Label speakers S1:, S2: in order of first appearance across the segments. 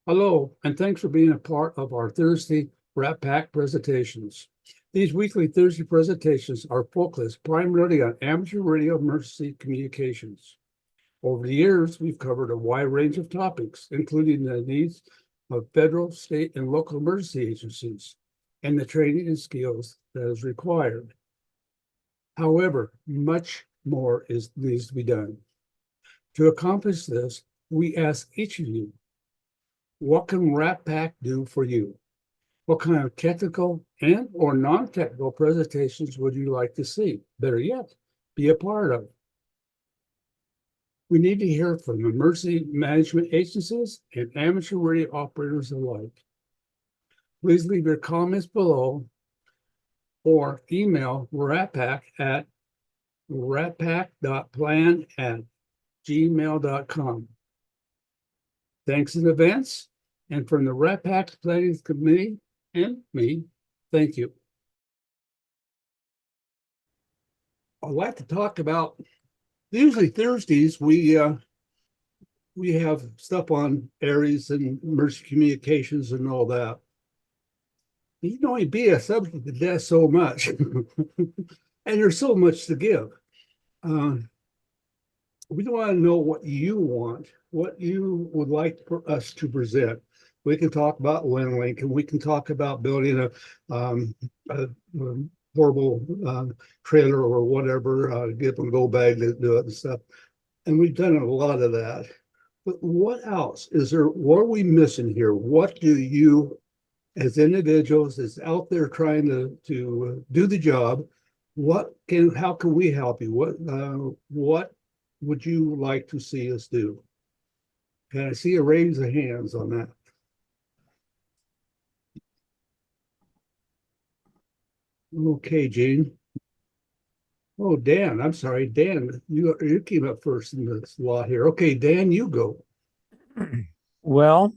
S1: Hello, and thanks for being a part of our Thursday RATPAC presentations. These weekly Thursday presentations are focused primarily on amateur radio emergency communications. Over the years, we've covered a wide range of topics, including the needs of federal, state, and local emergency agencies and the training and skills that is required. However, much more needs to be done. To accomplish this, we ask each of you, what can RATPAC do for you? What kind of technical and or non-technical presentations would you like to see? Better yet, be a part of. We need to hear from emergency management agencies and amateur radio operators alike. Please leave your comments below or email RATPAC at ratpac.plan@gmail.com. Thanks in advance, and from the RATPAC Planning Committee and me, thank you. I'd like to talk about, usually Thursdays, we have stuff on ARES and emergency communications and all that. You can only be a subject to death so much, and there's so much to give. We want to know what you want, what you would like for us to present. We can talk about WinLink, and we can talk about building a portable trailer or whatever, give them go bag to do it and stuff. And we've done a lot of that. But what else is there? What are we missing here? What do you, as individuals, is out there trying to do the job? How can we help you? What would you like to see us do? Can I see a raise of hands on that? Okay, Gene. Oh, Dan, I'm sorry. Dan, you came up first in this lot here. Okay, Dan, you go.
S2: Well,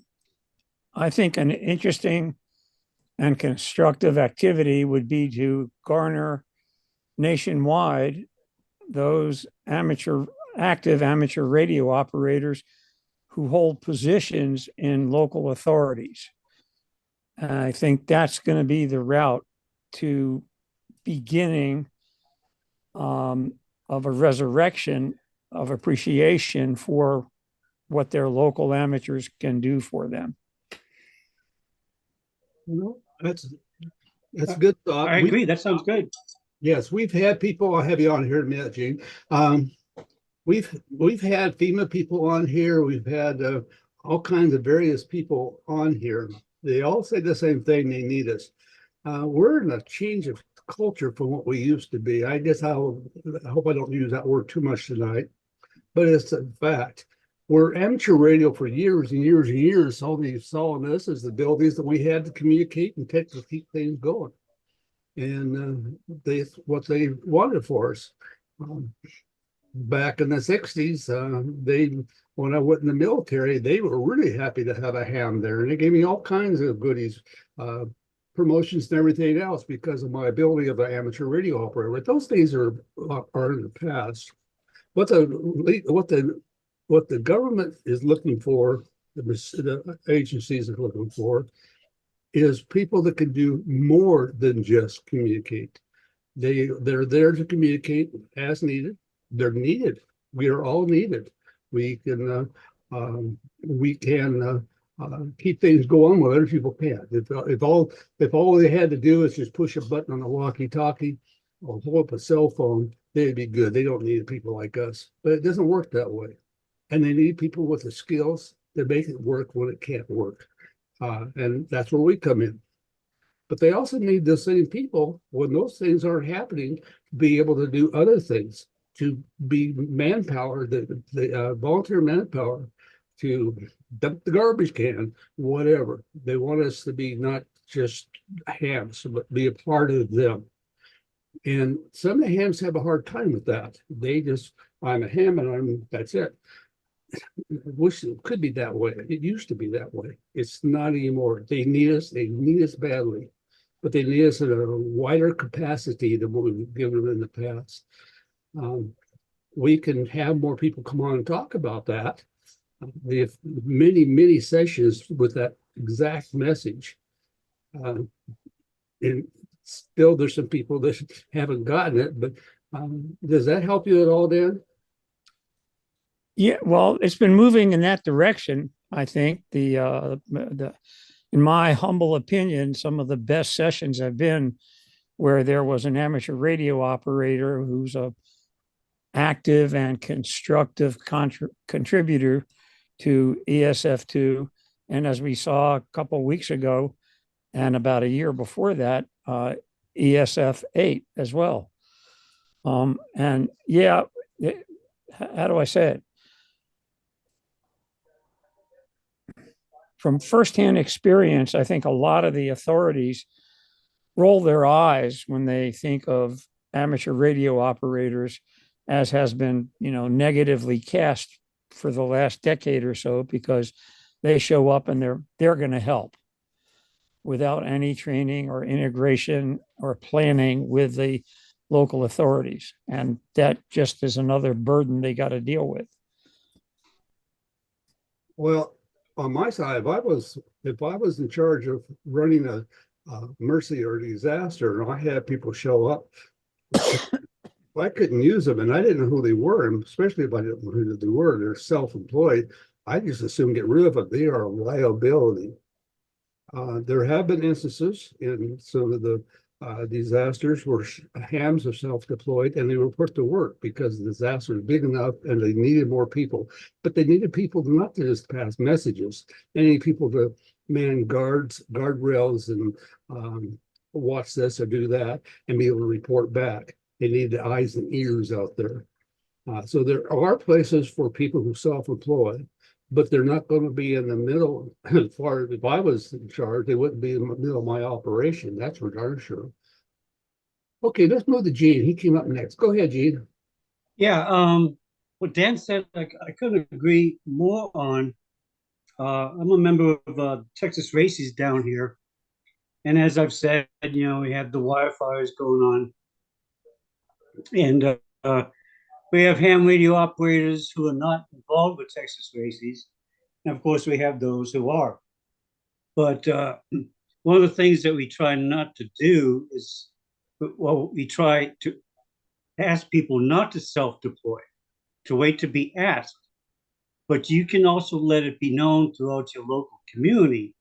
S2: I think an interesting and constructive activity would be to garner nationwide those active amateur radio operators who hold positions in local authorities. I think that's going to be the route to beginning of a resurrection of appreciation for what their local amateurs can do for them.
S1: No, that's a good thought.
S3: I agree. That sounds good.
S1: Yes, we've had people. I'll have you on here in a minute, Gene. We've had FEMA people on here. We've had all kinds of various people on here. They all say the same thing. They need us. We're in a change of culture from what we used to be. I hope I don't use that word too much tonight, but it's a fact. We're amateur radio for years and years and years. All they saw in us is the abilities that we had to communicate and to keep things going. And what they wanted for us. Back in the 60s, when I went in the military, they were really happy to have a ham there. And they gave me all kinds of goodies, promotions and everything else because of my ability of an amateur radio operator. But those days are in the past. What the government is looking for, the agencies are looking for, is people that can do more than just communicate. They're there to communicate as needed. They're needed. We are all needed. We can keep things going while other people can't. If all they had to do is just push a button on a walkie-talkie or hold up a cell phone, they'd be good. They don't need people like us. But it doesn't work that way. And they need people with the skills that make it work when it can't work. And that's where we come in. But they also need the same people when those things aren't happening to be able to do other things, to be manpower, the volunteer manpower, to dump the garbage can, whatever. They want us to be not just hams, but be a part of them. And some of the hams have a hard time with that. They just, I'm a ham and that's it. I wish it could be that way. It used to be that way. It's not anymore. They need us badly, but they need us in a wider capacity than what we've given them in the past. We can have more people come on and talk about that, We have many sessions with that exact message. And still there's some people that haven't gotten it, but does that help you at all, Dan?
S2: Yeah, well, it's been moving in that direction. I think in my humble opinion, some of the best sessions have been where there was an amateur radio operator who's a active and constructive contributor to ESF2. And as we saw a couple of weeks ago, and about a year before that, ESF8 as well. And yeah, how do I say it? From firsthand experience, I think a lot of the authorities roll their eyes when they think of amateur radio operators, as has been, negatively cast for the last decade or so, because they show up and they're going to help without any training or integration or planning with the local authorities. And that just is another burden they got to deal with.
S1: Well, on my side, if I was in charge of running a mercy or disaster, and I had people show up, I couldn't use them, and I didn't know who they were, and especially if I didn't know who they were, they're self-employed. I just assume get rid of them. They are a liability. There have been instances in some of the disasters where hams are self-deployed and they were put to work because the disaster was big enough and they needed more people. But they needed people not to just pass messages. They needed people to man guardrails, and watch this or do that and be able to report back. They needed eyes and ears out there. So there are places for people who self-employ, but they're not going to be in the middle. As far as if I was in charge, they wouldn't be in the middle of my operation. That's for darn sure. Okay, let's move to Gene. He came up next. Go ahead, Gene.
S3: Yeah, what Dan said, I couldn't agree more on. I'm a member of Texas Races down here. And as I've said, we have the wildfires going on. And we have ham radio operators who are not involved with Texas Races. And of course, we have those who are. But one of the things that we try not to do is, we try to ask people not to self-deploy, to wait to be asked. But you can also let it be known throughout your local community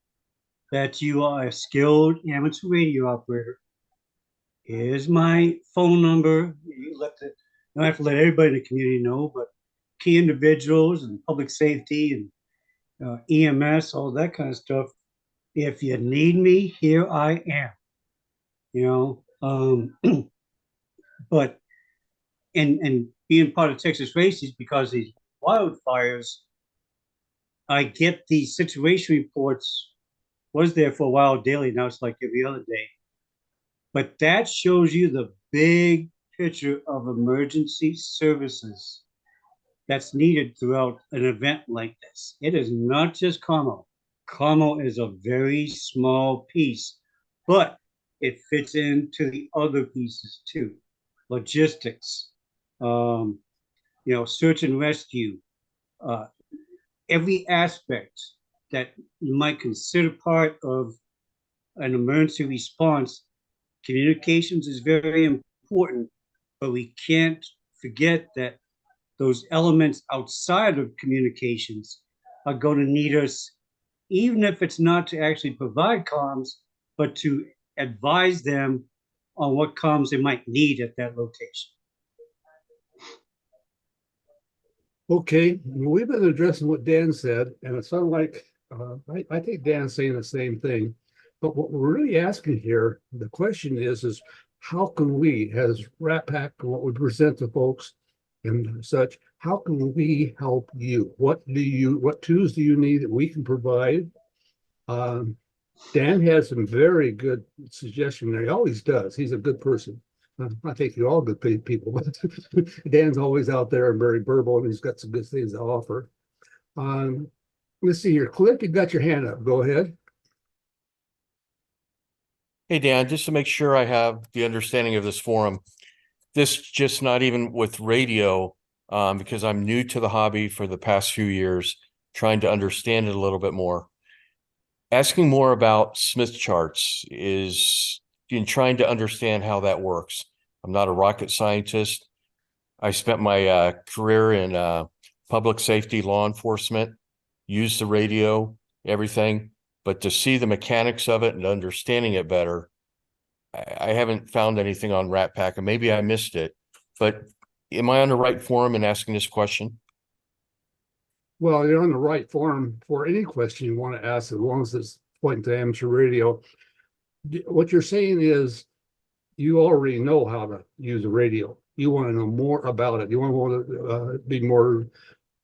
S3: that you are a skilled amateur radio operator. Here's my phone number. You don't have to let everybody in the community know, but key individuals and public safety and EMS, all that kind of stuff. If you need me, here I am. But and being part of Texas Races, because these wildfires, I get these situation reports. Was there for a while daily. Now it's like every other day. But that shows you the big picture of emergency services that's needed throughout an event like this. It is not just Carmel. Carmel is a very small piece, but it fits into the other pieces too. Logistics, search and rescue, every aspect that you might consider part of an emergency response. Communications is very important, but we can't forget that those elements outside of communications are going to need us, even if it's not to actually provide comms, but to advise them on what comms they might need at that location.
S1: Okay, we've been addressing what Dan said, and it sounded like I think Dan's saying the same thing. But what we're really asking here, the question is how can we, as RATPAC, what we present to folks and such, how can we help you? What tools do you need that we can provide? Dan has some very good suggestions there. He always does. He's a good person. I think you're all good people, but Dan's always out there and very verbal, and he's got some good things to offer. Let's see here. Cliff, you got your hand up. Go ahead.
S4: Hey, Dan, just to make sure I have the understanding of this forum, this just not even with radio, because I'm new to the hobby for the past few years. trying to understand it a little bit more. Asking more about Smith charts is in trying to understand how that works. I'm not a rocket scientist. I spent my career in public safety, law enforcement, used the radio, everything, but to see the mechanics of it and understanding it better, I haven't found anything on RATPAC, and maybe I missed it, but am I on the right forum in asking this question?
S1: Well, you're on the right forum for any question you want to ask, as long as it's pointing to amateur radio. What you're saying is you already know how to use a radio. You want to know more about it. You want to be more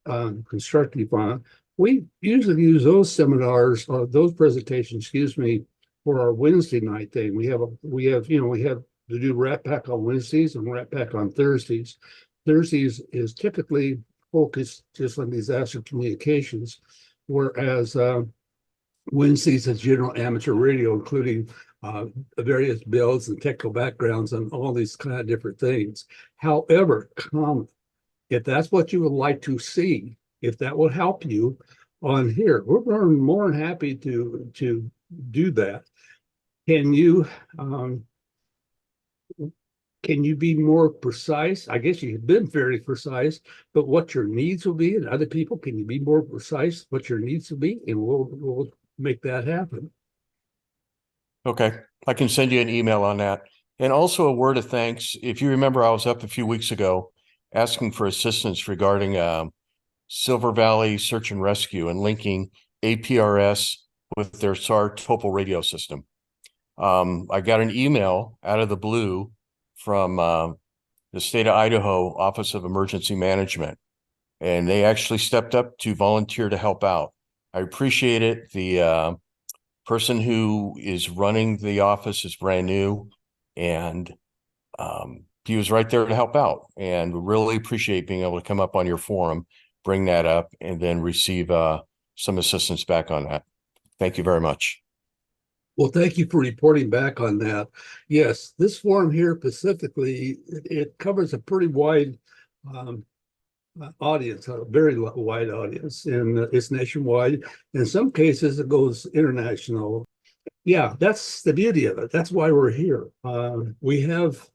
S1: constructive on it. We usually use those seminars, those presentations, excuse me, for our Wednesday night thing. We have to do RATPAC on Wednesdays and RATPAC on Thursdays. Thursdays is typically focused just on disaster communications, whereas Wednesdays is general amateur radio, including various builds and technical backgrounds and all these kind of different things. However, if that's what you would like to see, if that will help you on here, we're more than happy to do that. Can you be more precise? I guess you've been very precise, but what your needs will be, and other people, can you be more precise what your needs will be? And we'll make that happen.
S4: Okay, I can send you an email on that. And also a word of thanks. If you remember, I was up a few weeks ago asking for assistance regarding Silver Valley Search and Rescue and linking APRS with their SAR Topol radio system. I got an email out of the blue from the state of Idaho Office of Emergency Management, and they actually stepped up to volunteer to help out. I appreciate it. The person who is running the office is brand new, and he was right there to help out, and really appreciate being able to come up on your forum, bring that up, and then receive some assistance back on that. Thank you very much.
S1: Well, thank you for reporting back on that. Yes, this forum here specifically, it covers a pretty wide audience, a very wide audience, and it's nationwide. In some cases, it goes international. Yeah, that's the beauty of it. That's why we're here. We have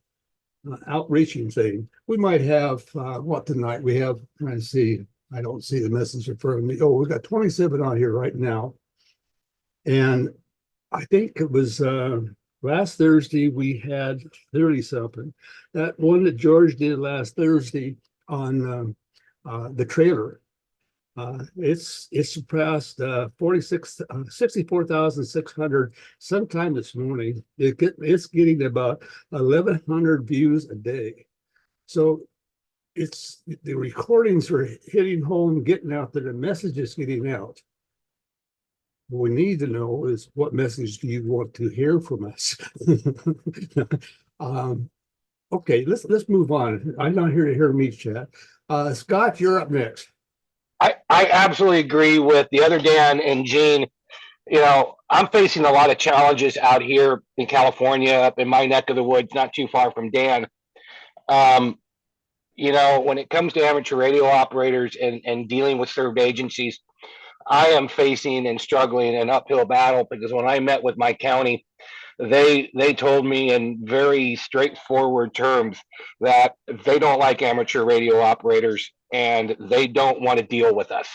S1: outreaching thing. We might have what tonight? We have, trying to see, I don't see the message in front of me. Oh, we've got 27 on here right now. And I think it was last Thursday we had 30 something. That one that George did last Thursday on the trailer, it's surpassed 64,600 sometime this morning. It's getting about 1,100 views a day. So the recordings are hitting home, getting out there, the message is getting out. What we need to know is, what message do you want to hear from us? Okay, let's move on. I'm not here to hear me chat. Scott, you're up next.
S5: I absolutely agree with the other Dan and Gene. You know, I'm facing a lot of challenges out here in California, up in my neck of the woods, not too far from Dan. You know, when it comes to amateur radio operators and dealing with served agencies, I am facing and struggling an uphill battle, because when I met with my county, they told me in very straightforward terms that they don't like amateur radio operators and they don't want to deal with us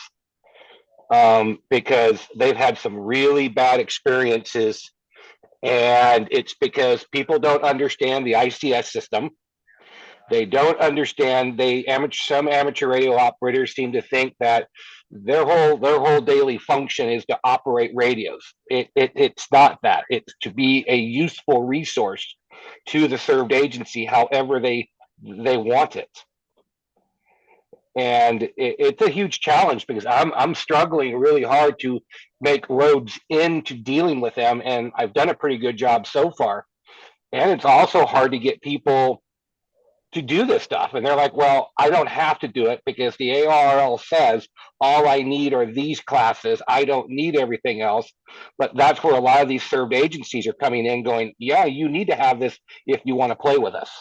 S5: because they've had some really bad experiences, and it's because people don't understand the ICS system. They don't understand. Some amateur radio operators seem to think that their whole daily function is to operate radios. It's not that. It's to be a useful resource to the served agency, however they want it. And it's a huge challenge, because I'm struggling really hard to make roads into dealing with them, and I've done a pretty good job so far. And it's also hard to get people to do this stuff, and they're like, well, I don't have to do it because the ARRL says all I need are these classes. I don't need everything else. But that's where a lot of these served agencies are coming in going, yeah, you need to have this if you want to play with us.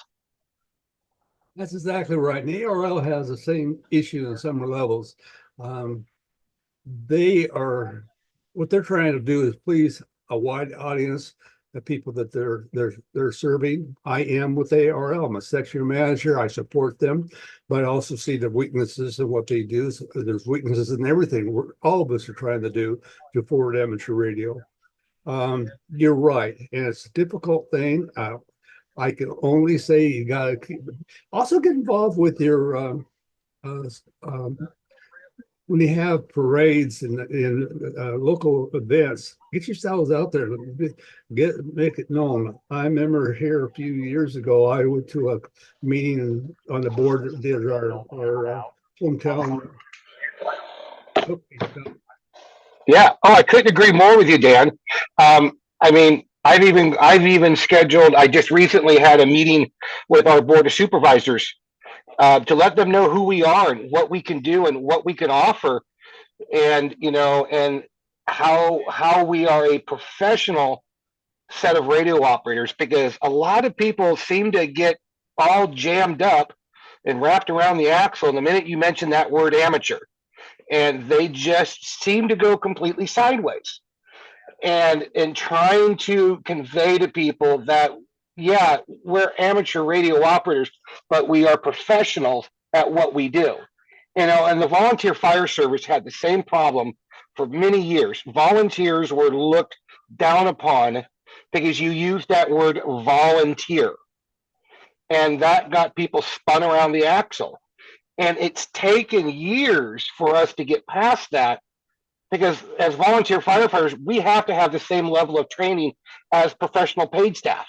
S1: That's exactly right. And the ARRL has the same issue on some levels. they are, what they're trying to do is please a wide audience, the people that they're serving. I am what they are. I'm a section manager. I support them, but I also see the weaknesses in what they do. So there's weaknesses in everything. All of us are trying to do to forward amateur radio. You're right, and it's a difficult thing. I can only say you got to also get involved with your when you have parades and local events, get yourselves out there, make it known. I remember here a few years ago, I went to a meeting on the board that did our hometown.
S5: Yeah. Oh, I couldn't agree more with you, Dan. I mean, I've even scheduled. I just recently had a meeting with our board of supervisors to let them know who we are and what we can do and what we can offer, and and how we are a professional set of radio operators. Because a lot of people seem to get all jammed up and wrapped around the axle the minute you mention that word amateur, and they just seem to go completely sideways. And in trying to convey to people that, yeah, we're amateur radio operators, but we are professionals at what we do. And the volunteer fire service had the same problem for many years. Volunteers were looked down upon because you used that word volunteer, and that got people spun around the axle. And it's taken years for us to get past that, because as volunteer firefighters, we have to have the same level of training as professional paid staff.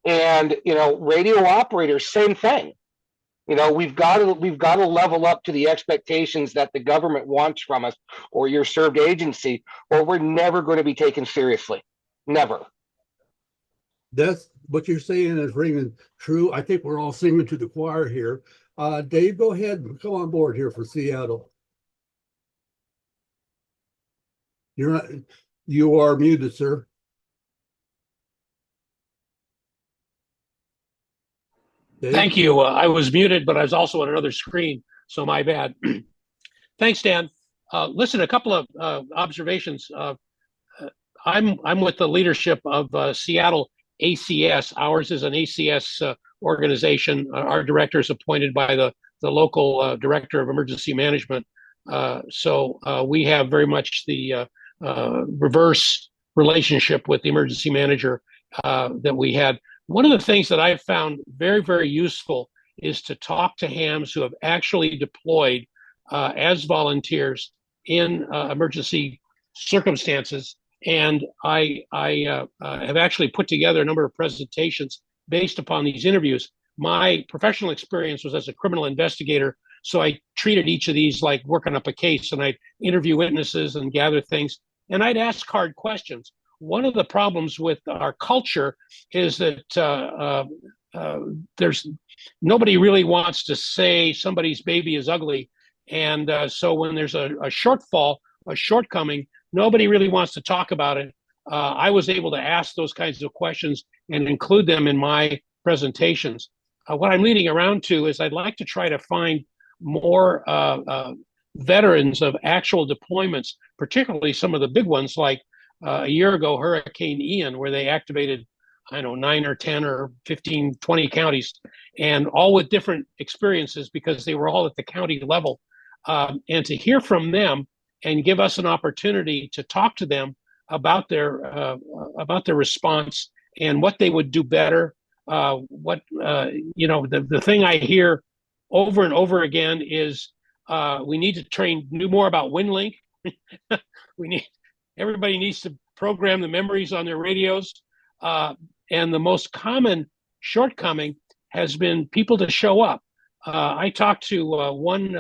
S5: And radio operators, same thing. We've got to level up to the expectations that the government wants from us, or your served agency, or we're never going to be taken seriously. Never.
S1: That's what you're saying is ringing true. I think we're all singing to the choir here. Dave, go ahead and come on board here for Seattle. You are muted, sir. Dave?
S6: Thank you. I was muted, but I was also on another screen, so my bad. Thanks, Dan. Listen, a couple of observations. I'm with the leadership of Seattle ACS. Ours is an ACS organization. Our director is appointed by the local director of emergency management. So we have very much the reverse relationship with the emergency manager that we had. One of the things that I've found very, very useful is to talk to hams who have actually deployed as volunteers in emergency circumstances. And I have actually put together a number of presentations based upon these interviews. My professional experience was as a criminal investigator, so I treated each of these like working up a case, and I'd interview witnesses and gather things, and I'd ask hard questions. One of the problems with our culture is that there's nobody really wants to say somebody's baby is ugly, and so when there's a shortfall, a shortcoming, nobody really wants to talk about it. I was able to ask those kinds of questions and include them in my presentations. What I'm leading around to is I'd like to try to find more veterans of actual deployments, particularly some of the big ones like a year ago, Hurricane Ian, where they activated, 9 or 10 or 15, 20 counties, and all with different experiences because they were all at the county level. And to hear from them and give us an opportunity to talk to them about their response and what they would do better. The thing I hear over and over again is we need to do more about WinLink. Everybody needs to program the memories on their radios. And the most common shortcoming has been people to show up. I talked to one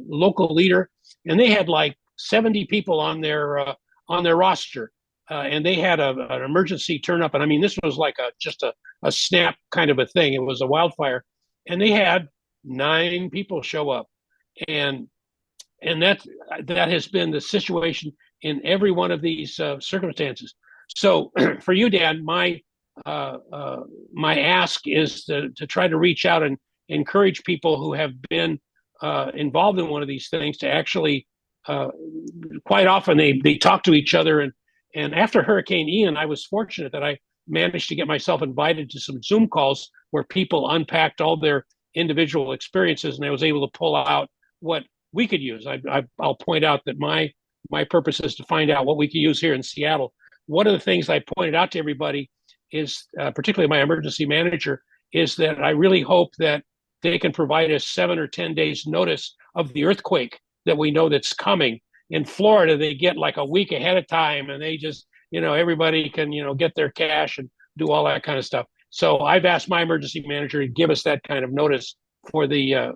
S6: local leader, and they had like 70 people on their roster, and they had an emergency turn up. And I mean, this was like just a snap kind of a thing. It was a wildfire, and they had 9 people show up, and that has been the situation in every one of these circumstances. So for you, Dan, my ask is to try to reach out and encourage people who have been involved in one of these things to actually quite often they talk to each other. And after Hurricane Ian, I was fortunate that I managed to get myself invited to some Zoom calls where people unpacked all their individual experiences, and I was able to pull out what we could use. I'll point out that my purpose is to find out what we can use here in Seattle. One of the things I pointed out to everybody is, particularly my emergency manager, is that I really hope that they can provide us 7 or 10 days notice of the earthquake that we know that's coming. In Florida, they get like a week ahead of time, and they just, everybody can, get their cash and do all that kind of stuff. So I've asked my emergency manager to give us that kind of notice for the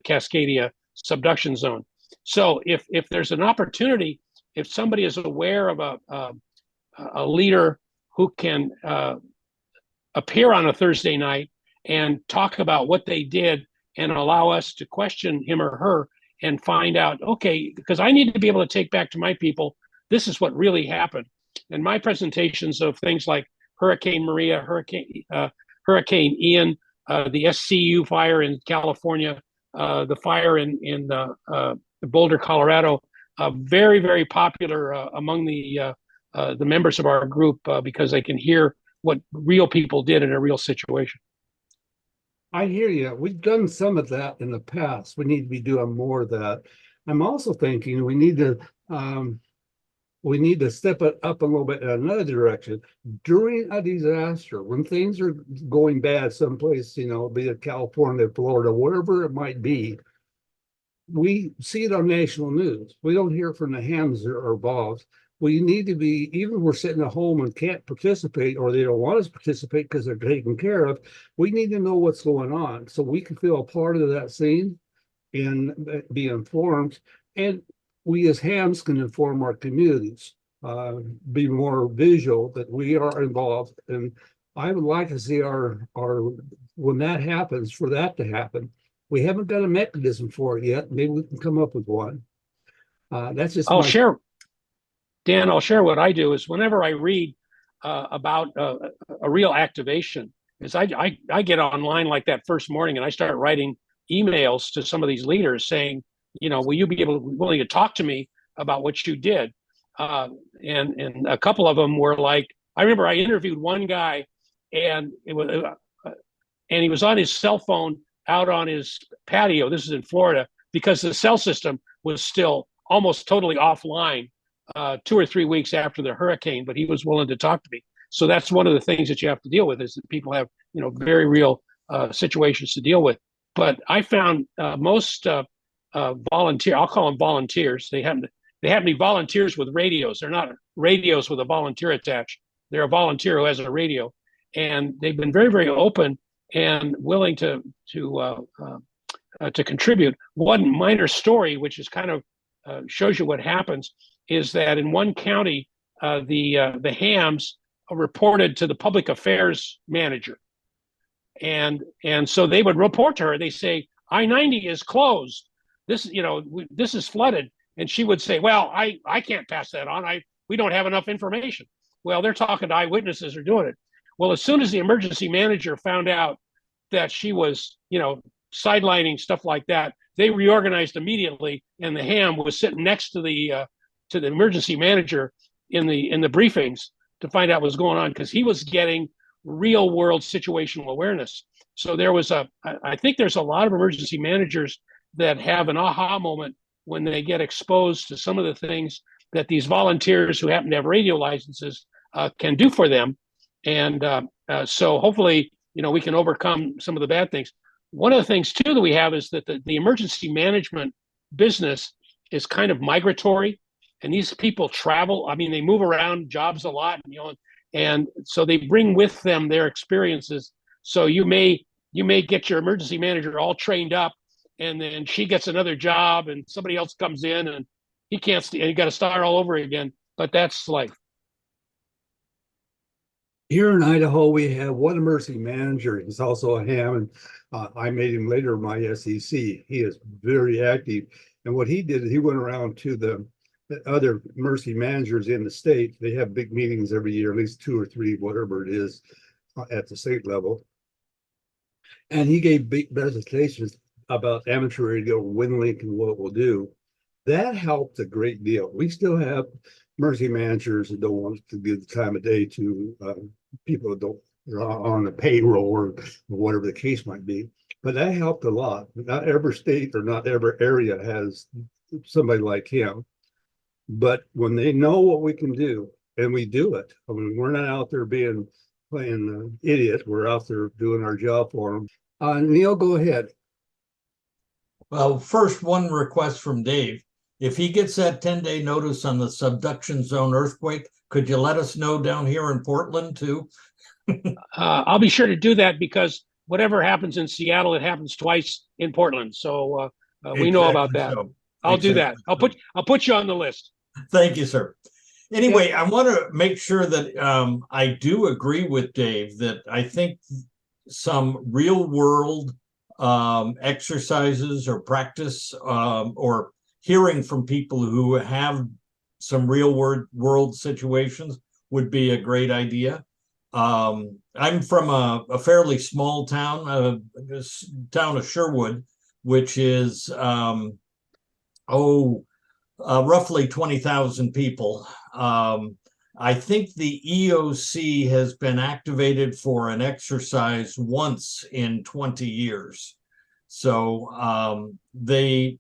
S6: Cascadia subduction zone. So if there's an opportunity, if somebody is aware of a leader who can appear on a Thursday night and talk about what they did and allow us to question him or her and find out, okay, because I need to be able to take back to my people, this is what really happened. And my presentations of things like Hurricane Maria, Hurricane Ian, the SCU fire in California, the fire in Boulder, Colorado, very, very popular among the members of our group because they can hear what real people did in a real situation.
S1: I hear you. We've done some of that in the past. We need to be doing more of that. I'm also thinking we need to step it up a little bit in another direction. During a disaster, when things are going bad someplace, be it California, Florida, wherever it might be, we see it on national news. We don't hear from the hands that are involved. We need to be, even if we're sitting at home and can't participate, or they don't want us to participate because they're taken care of, we need to know what's going on so we can feel a part of that scene and be informed. And we as hams can inform our communities, be more visual that we are involved. And I would like to see our when that happens, for that to happen. We haven't got a mechanism for it yet. Maybe we can come up with one. That's just
S6: Dan, I'll share what I do is whenever I read about a real activation, is I get online like that first morning and I start writing emails to some of these leaders saying, will you be willing to talk to me about what you did? And a couple of them were like, I remember I interviewed one guy, and he was on his cell phone out on his patio. This is in Florida, because the cell system was still almost totally offline 2 or 3 weeks after the hurricane, but he was willing to talk to me. So that's one of the things that you have to deal with, is that people have, very real situations to deal with. But I found most volunteer, I'll call them volunteers. They happen to be volunteers with radios. They're not radios with a volunteer attached. They're a volunteer who has a radio, and they've been very, very open and willing to contribute. One minor story, which is kind of shows you what happens, is that in one county, the hams reported to the public affairs manager, and so they would report to her. They say I-90 is closed. This this is flooded, and she would say, "Well, I can't pass that on. We don't have enough information." Well, they're talking to eyewitnesses who are doing it. Well, as soon as the emergency manager found out that she was, sidelining stuff like that, they reorganized immediately, and the ham was sitting next to the emergency manager in the briefings to find out what was going on, because he was getting real world situational awareness. So I think there's a lot of emergency managers that have an aha moment when they get exposed to some of the things that these volunteers who happen to have radio licenses can do for them. And so hopefully, we can overcome some of the bad things. One of the things too that we have is that the emergency management business is kind of migratory, and these people travel. I mean, they move around jobs a lot, and so they bring with them their experiences. So you may get your emergency manager all trained up, and then she gets another job, and somebody else comes in, and he can't. You got to start all over again. But that's life.
S1: Here in Idaho, we have one emergency manager. He's also a ham, and I made him later my SEC. He is very active. And what he did, he went around to the other emergency managers in the state. They have big meetings every year, at least 2 or 3, whatever it is, at the state level. And he gave big presentations about amateur radio, WinLink, and what it will do. That helped a great deal. We still have emergency managers that don't want to give the time of day to people that don't are on the payroll or whatever the case might be. But that helped a lot. Not every state or not every area has somebody like him. But when they know what we can do, and we do it, I mean, we're not out there playing idiot. We're out there doing our job for them. Neil, go ahead.
S7: Well, first, one request from Dave. If he gets that 10-day notice on the subduction zone earthquake, could you let us know down here in Portland too?
S6: I'll be sure to do that because whatever happens in Seattle, it happens twice in Portland. So we know about that.
S7: So.
S6: I'll do that. I'll put you on the list.
S7: Thank you, sir. Anyway, I want to make sure that I do agree with Dave that I think some real world exercises or practice or hearing from people who have some real world situations would be a great idea. I'm from a fairly small town, town of Sherwood, which is roughly 20,000 people. I think the EOC has been activated for an exercise once in 20 years. So there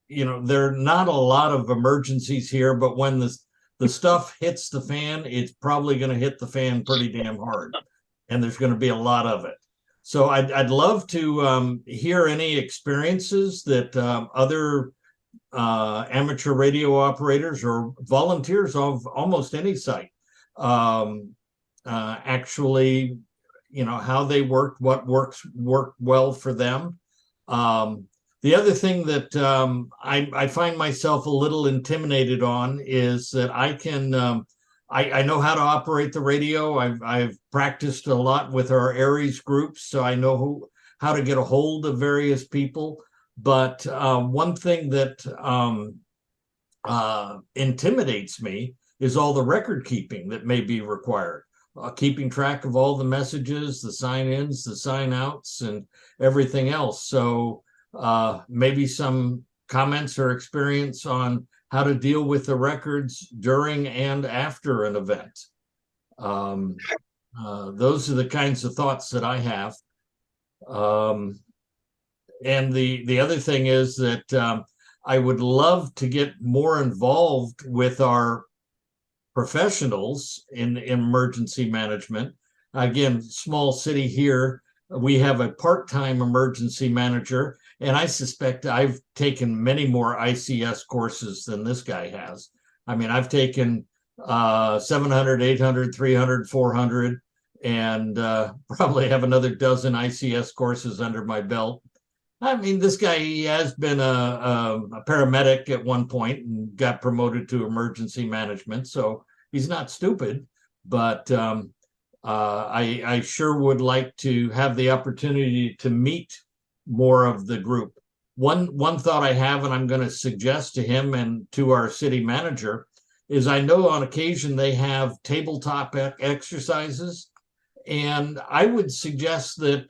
S7: are not a lot of emergencies here, but when the stuff hits the fan, it's probably going to hit the fan pretty damn hard. And there's going to be a lot of it. So I'd love to hear any experiences that other amateur radio operators or volunteers of almost any site actually, how they worked, what worked well for them. The other thing that I find myself a little intimidated on is that I know how to operate the radio. I've practiced a lot with our Aries groups, so I know how to get a hold of various people. But one thing that intimidates me is all the record keeping that may be required. Keeping track of all the messages, the sign-ins, the sign-outs, and everything else. So maybe some comments or experience on how to deal with the records during and after an event. Those are the kinds of thoughts that I have. And the other thing is that I would love to get more involved with our professionals in emergency management. Again, small city here, we have a part-time emergency manager, and I suspect I've taken many more ICS courses than this guy has. I mean, I've taken 700, 800, 300, 400, and probably have another dozen ICS courses under my belt. I mean, this guy, he has been a paramedic at one point and got promoted to emergency management, so he's not stupid, but I sure would like to have the opportunity to meet more of the group. One thought I have, and I'm going to suggest to him and to our city manager, is I know on occasion they have tabletop exercises, and I would suggest that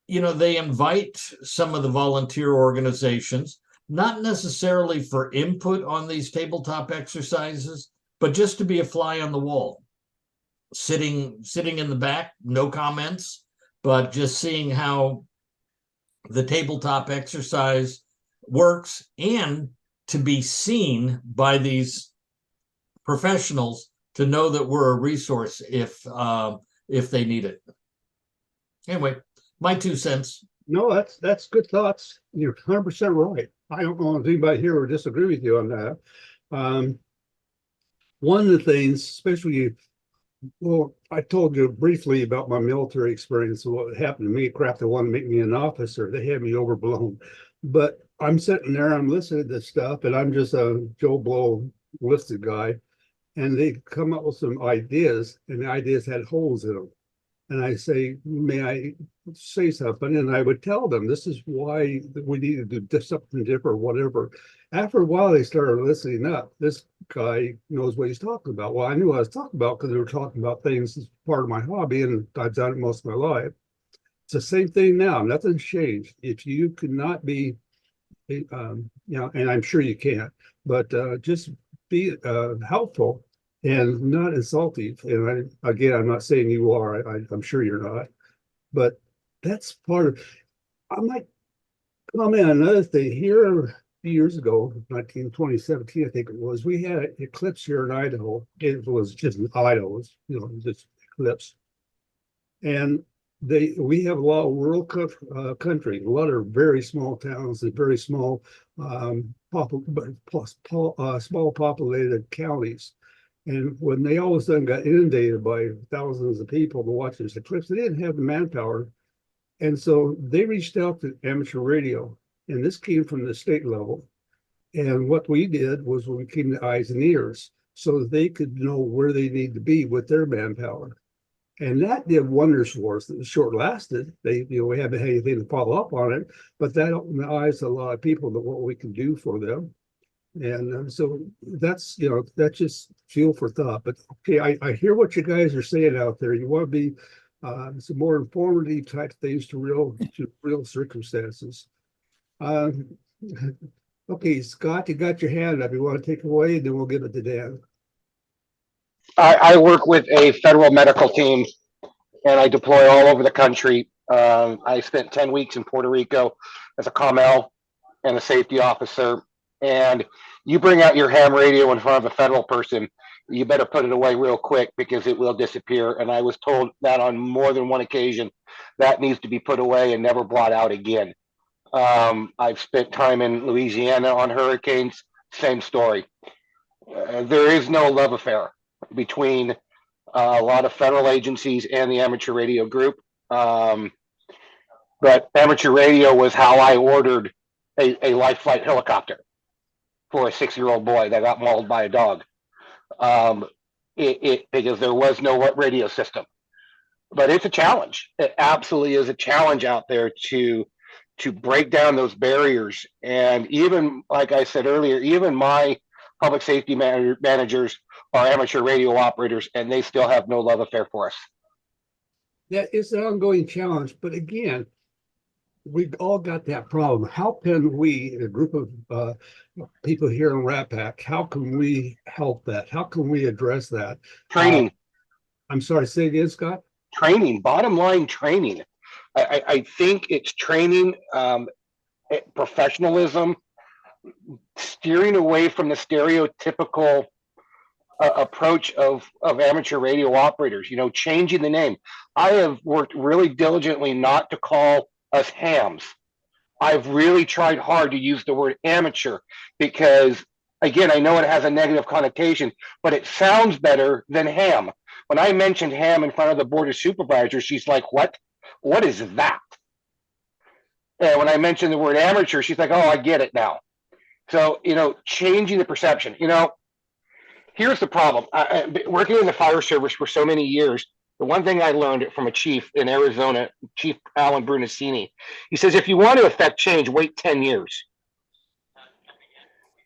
S7: they invite some of the volunteer organizations, not necessarily for input on these tabletop exercises, but just to be a fly on the wall, sitting in the back, no comments, but just seeing how the tabletop exercise works and to be seen by these professionals to know that we're a resource if they need it. Anyway, my 2 cents.
S1: No, that's good thoughts. You're 100% right. I don't know if anybody here would disagree with you on that. One of the things, especially, well, I told you briefly about my military experience and what happened to me. Crap, they want to make me an officer. They had me overblown. But I'm sitting there, I'm listening to this stuff, and I'm just a Joe Blow listed guy. And they come up with some ideas, and the ideas had holes in them. And I say, may I say something? And I would tell them, this is why we need to do something different, whatever. After a while, they started listening up. This guy knows what he's talking about. Well, I knew what I was talking about because they were talking about things as part of my hobby, and I've done it most of my life. It's the same thing now. Nothing's changed. If you could not be and I'm sure you can't, but just be helpful and not insultive. And again, I'm not saying you are. I'm sure you're not, but that's part of. I might comment on another thing here. A few years ago, 2017, I think it was, we had an eclipse here in Idaho. It was just Idaho, it was, just eclipse. And we have a lot of rural country, a lot of very small towns and very small small populated counties. And when they all of a sudden got inundated by thousands of people to watch this eclipse, they didn't have the manpower. And so they reached out to amateur radio, and this came from the state level. And what we did was we became the eyes and ears so that they could know where they need to be with their manpower. And that did wonders for us. It was short lasted. We haven't had anything to follow up on it, but that opened the eyes of a lot of people to what we can do for them. And so that's, that's just fuel for thought. But okay, I hear what you guys are saying out there. You want to be some more informative type things to real circumstances. Okay, Scott, you got your hand up. You want to take it away, and then we'll give it to Dan.
S5: I work with a federal medical team, and I deploy all over the country. I spent 10 weeks in Puerto Rico as a COML and a safety officer. And you bring out your ham radio in front of a federal person, you better put it away real quick because it will disappear. And I was told that on more than one occasion that needs to be put away and never brought out again. I've spent time in Louisiana on hurricanes, same story. There is no love affair between a lot of federal agencies and the amateur radio group. But amateur radio was how I ordered a life flight helicopter for a 6-year-old boy that got mauled by a dog. Because there was no radio system. But it's a challenge. It absolutely is a challenge out there to break down those barriers. And even, like I said earlier, even my public safety managers are amateur radio operators, and they still have no love affair for us.
S1: Yeah, it's an ongoing challenge. But again, we've all got that problem. How can we, a group of people here in RATPAC, how can we help that? How can we address that?
S5: Training.
S1: I'm sorry, say again, Scott?
S5: Training, bottom line training. I think it's training, professionalism, steering away from the stereotypical approach of amateur radio operators, changing the name. I have worked really diligently not to call us hams. I've really tried hard to use the word amateur because, again, I know it has a negative connotation, but it sounds better than ham. When I mentioned ham in front of the board of supervisors, she's like, what? What is that? And when I mentioned the word amateur, she's like, oh, I get it now. So, changing the perception. Here's the problem. Working in the fire service for so many years, the one thing I learned from a chief in Arizona, Chief Alan Brunacini, he says, if you want to affect change, wait 10 years.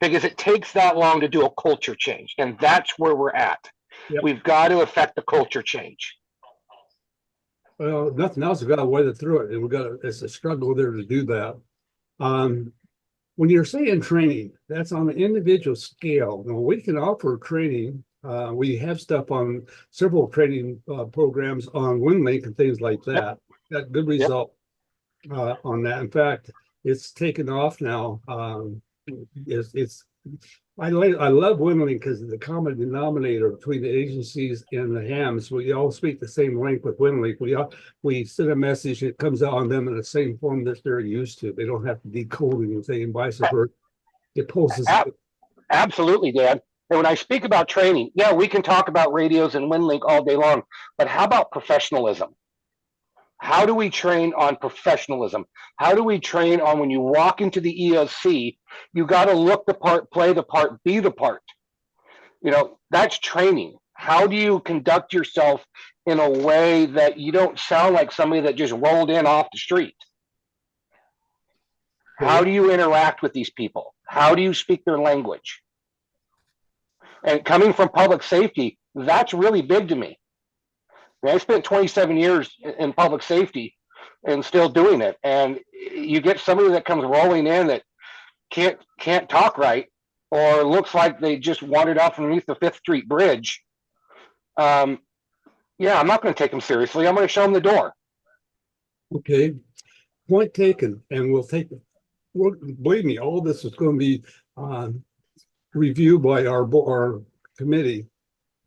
S5: Because it takes that long to do a culture change. And that's where we're at. Yep. We've got to affect the culture change.
S1: Well, nothing else. We've got to weather through it. And it's a struggle there to do that. When you're saying training, that's on an individual scale. Now, we can offer training. We have stuff on several training programs on WinLink and things like that. Got good result on that. In fact, it's taken off now. I love WinLink because the common denominator between the agencies and the hams. We all speak the same link with WinLink. We send a message, it comes out on them in the same form that they're used to. They don't have to decode anything and vice versa. It pulls us.
S5: Absolutely, Dan. And when I speak about training, we can talk about radios and WinLink all day long, but how about professionalism? How do we train on professionalism? How do we train on when you walk into the EOC, you got to look the part, play the part, be the part. That's training. How do you conduct yourself in a way that you don't sound like somebody that just rolled in off the street? How do you interact with these people? How do you speak their language? And coming from public safety, that's really big to me. I spent 27 years in public safety and still doing it. And you get somebody that comes rolling in that can't talk right, or looks like they just wandered off underneath the Fifth Street Bridge, yeah, I'm not going to take them seriously. I'm going to show them the door.
S1: Okay, point taken, and we'll take it. Well, believe me, all this is going to be reviewed by our committee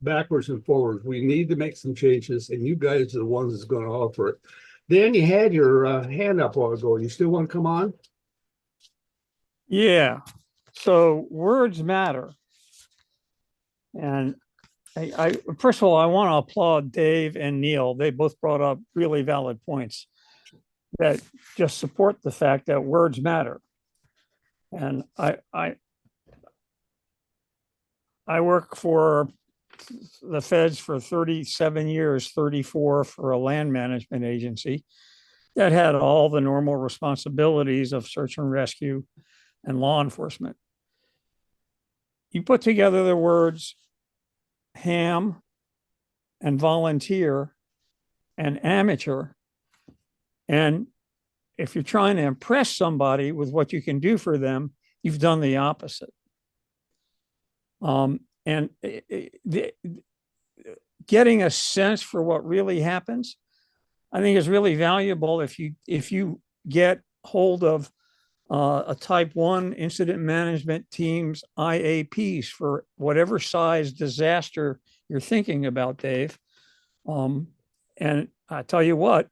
S1: backwards and forwards. We need to make some changes, and you guys are the ones that's going to offer it. Dan, you had your hand up a while ago. You still want to come on?
S2: Yeah. So words matter. And I first of all, I want to applaud Dave and Neil. They both brought up really valid points that just support the fact that words matter. And I work for the feds for 37 years, 34 for a land management agency that had all the normal responsibilities of search and rescue and law enforcement. You put together the words ham and volunteer and amateur, and if you're trying to impress somebody with what you can do for them, you've done the opposite. And getting a sense for what really happens, I think, is really valuable if you get hold of a type 1 incident management team's IAPs for whatever size disaster you're thinking about, Dave. And I tell you what,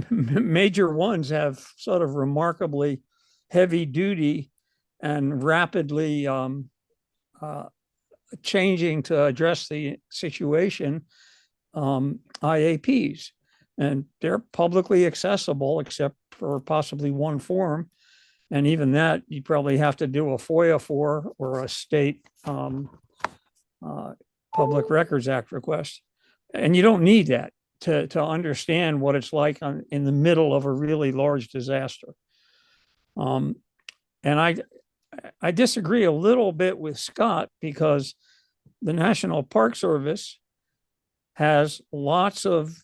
S2: major ones have sort of remarkably heavy duty and rapidly changing to address the situation IAPs. And they're publicly accessible except for possibly one form. And even that, you probably have to do a FOIA for, or a state Public Records Act request. And you don't need that to understand what it's like in the middle of a really large disaster. And I disagree a little bit with Scott, because the National Park Service has lots of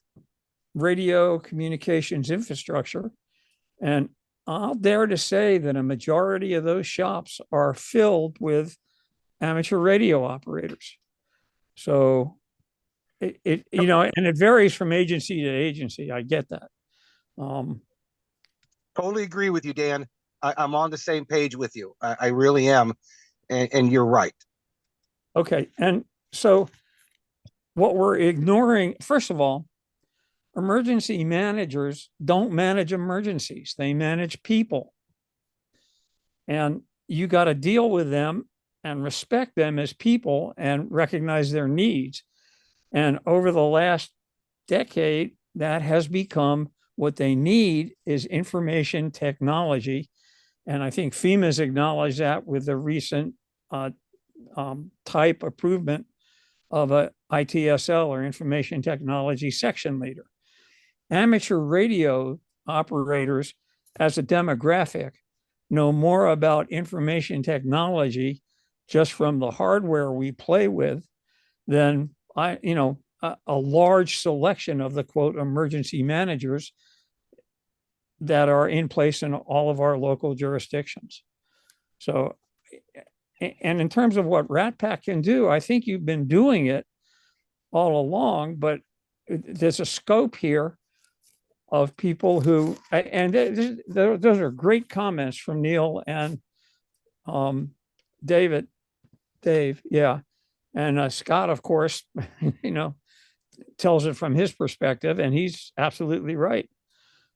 S2: radio communications infrastructure, and I'll dare to say that a majority of those shops are filled with amateur radio operators. So and it varies from agency to agency. I get that.
S8: Totally agree with you, Dan. I'm on the same page with you. I really am. And you're right.
S2: Okay. And so what we're ignoring, first of all, emergency managers don't manage emergencies. They manage people. And you got to deal with them and respect them as people and recognize their needs. And over the last decade, that has become what they need is information technology. And I think FEMA's acknowledged that with the recent type approvement of a ITSL, or information technology section leader. Amateur radio operators as a demographic know more about information technology just from the hardware we play with than a large selection of the quote emergency managers that are in place in all of our local jurisdictions. So, and in terms of what RATPAC can do, I think you've been doing it all along, but there's a scope here of people who, and those are great comments from Neil and Dave, yeah. And Scott, of course, tells it from his perspective, and he's absolutely right.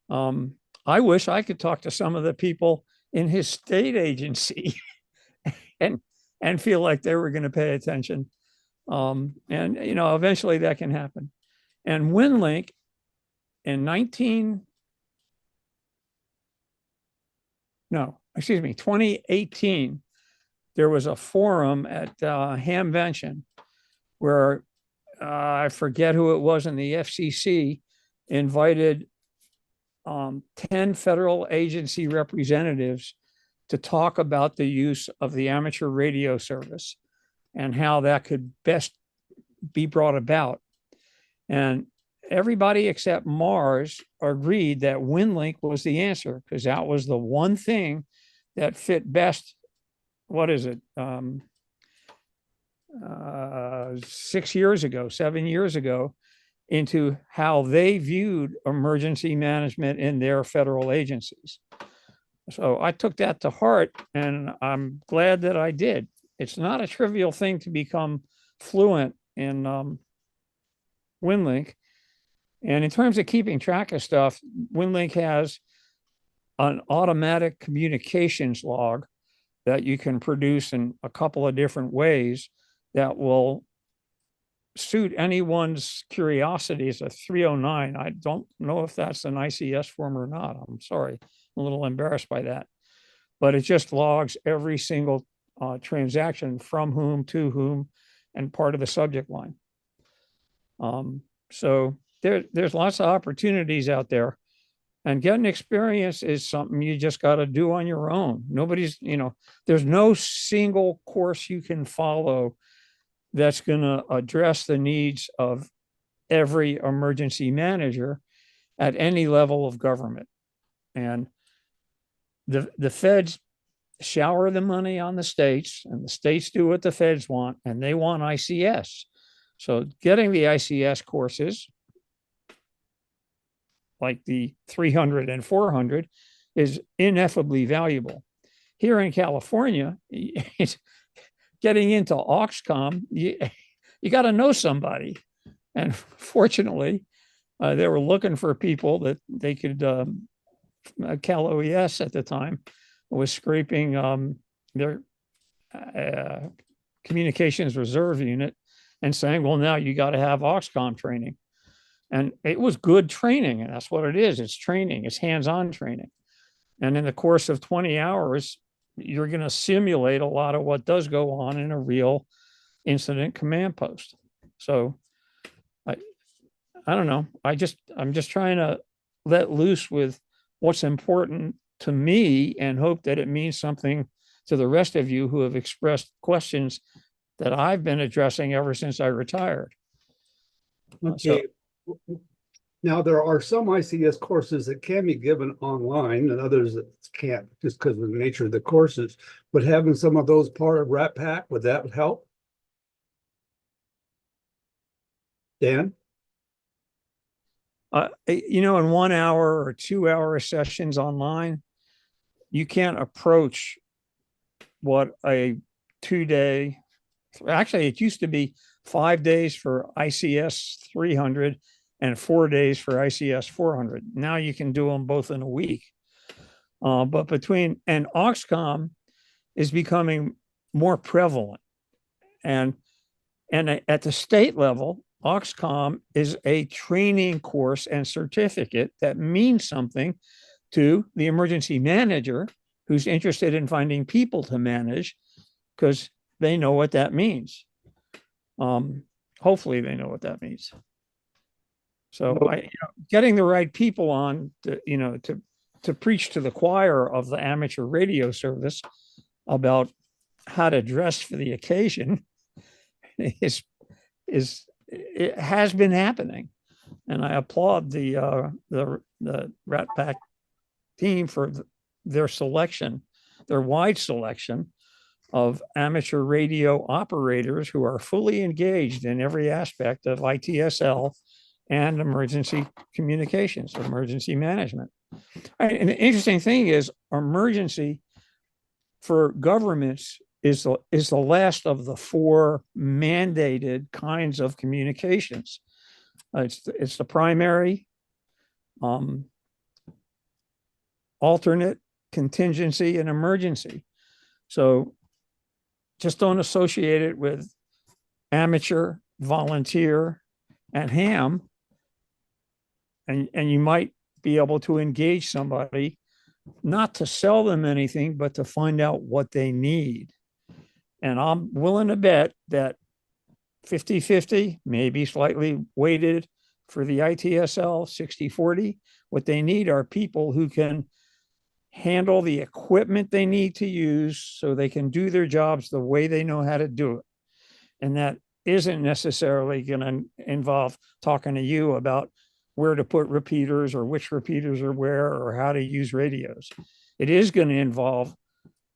S2: I wish I could talk to some of the people in his state agency and feel like they were going to pay attention. And eventually that can happen. And WinLink in 2018, there was a forum at Hamvention where I forget who it was in the FCC invited 10 federal agency representatives to talk about the use of the amateur radio service and how that could best be brought about. And everybody except Mars agreed that WinLink was the answer, because that was the one thing that fit best. What is it? 6 years ago, 7 years ago, into how they viewed emergency management in their federal agencies. So I took that to heart, and I'm glad that I did. It's not a trivial thing to become fluent in WinLink. And in terms of keeping track of stuff, WinLink has an automatic communications log that you can produce in a couple of different ways that will suit anyone's curiosity. It's a 309. I don't know if that's an ICS form or not. I'm sorry. I'm a little embarrassed by that. But it just logs every single transaction from whom to whom and part of the subject line. So there's lots of opportunities out there. And getting experience is something you just got to do on your own. Nobody's, there's no single course you can follow that's going to address the needs of every emergency manager at any level of government. And the feds shower the money on the states, and the states do what the feds want, and they want ICS. So getting the ICS courses, like the 300 and 400, is ineffably valuable. Here in California, it's getting into OxComm, you got to know somebody. And fortunately, they were looking for people that they could, Cal OES at the time was scraping their communications reserve unit and saying, well, now you got to have OxComm training. And it was good training, and that's what it is. It's training, it's hands-on training. And in the course of 20 hours, you're going to simulate a lot of what does go on in a real incident command post. So I don't know. I'm just trying to let loose with what's important to me and hope that it means something to the rest of you who have expressed questions that I've been addressing ever since I retired.
S1: Okay. Now, there are some ICS courses that can be given online and others that can't just because of the nature of the courses. But having some of those part of RATPAC, would that help? Dan?
S2: In 1 hour or 2 hour sessions online, you can't approach what a 2-day, actually, it used to be 5 days for ICS 300 and 4 days for ICS 400. Now you can do them both in a week. And OxComm is becoming more prevalent. And at the state level, OxComm is a training course and certificate that means something to the emergency manager who's interested in finding people to manage, because they know what that means. Hopefully they know what that means. So getting the right people on to preach to the choir of the amateur radio service about how to dress for the occasion it has been happening. And I applaud the RATPAC team for their selection, their wide selection of amateur radio operators who are fully engaged in every aspect of ITSL and emergency communications, emergency management. And the interesting thing is, emergency for governments is the last of the 4 mandated kinds of communications. It's the primary, alternate, contingency, and emergency. So just don't associate it with amateur, volunteer, and ham. And you might be able to engage somebody, not to sell them anything, but to find out what they need. And I'm willing to bet that 50-50, maybe slightly weighted for the ITSL, 60-40, what they need are people who can handle the equipment they need to use so they can do their jobs the way they know how to do it. And that isn't necessarily going to involve talking to you about where to put repeaters or which repeaters are where or how to use radios. It is going to involve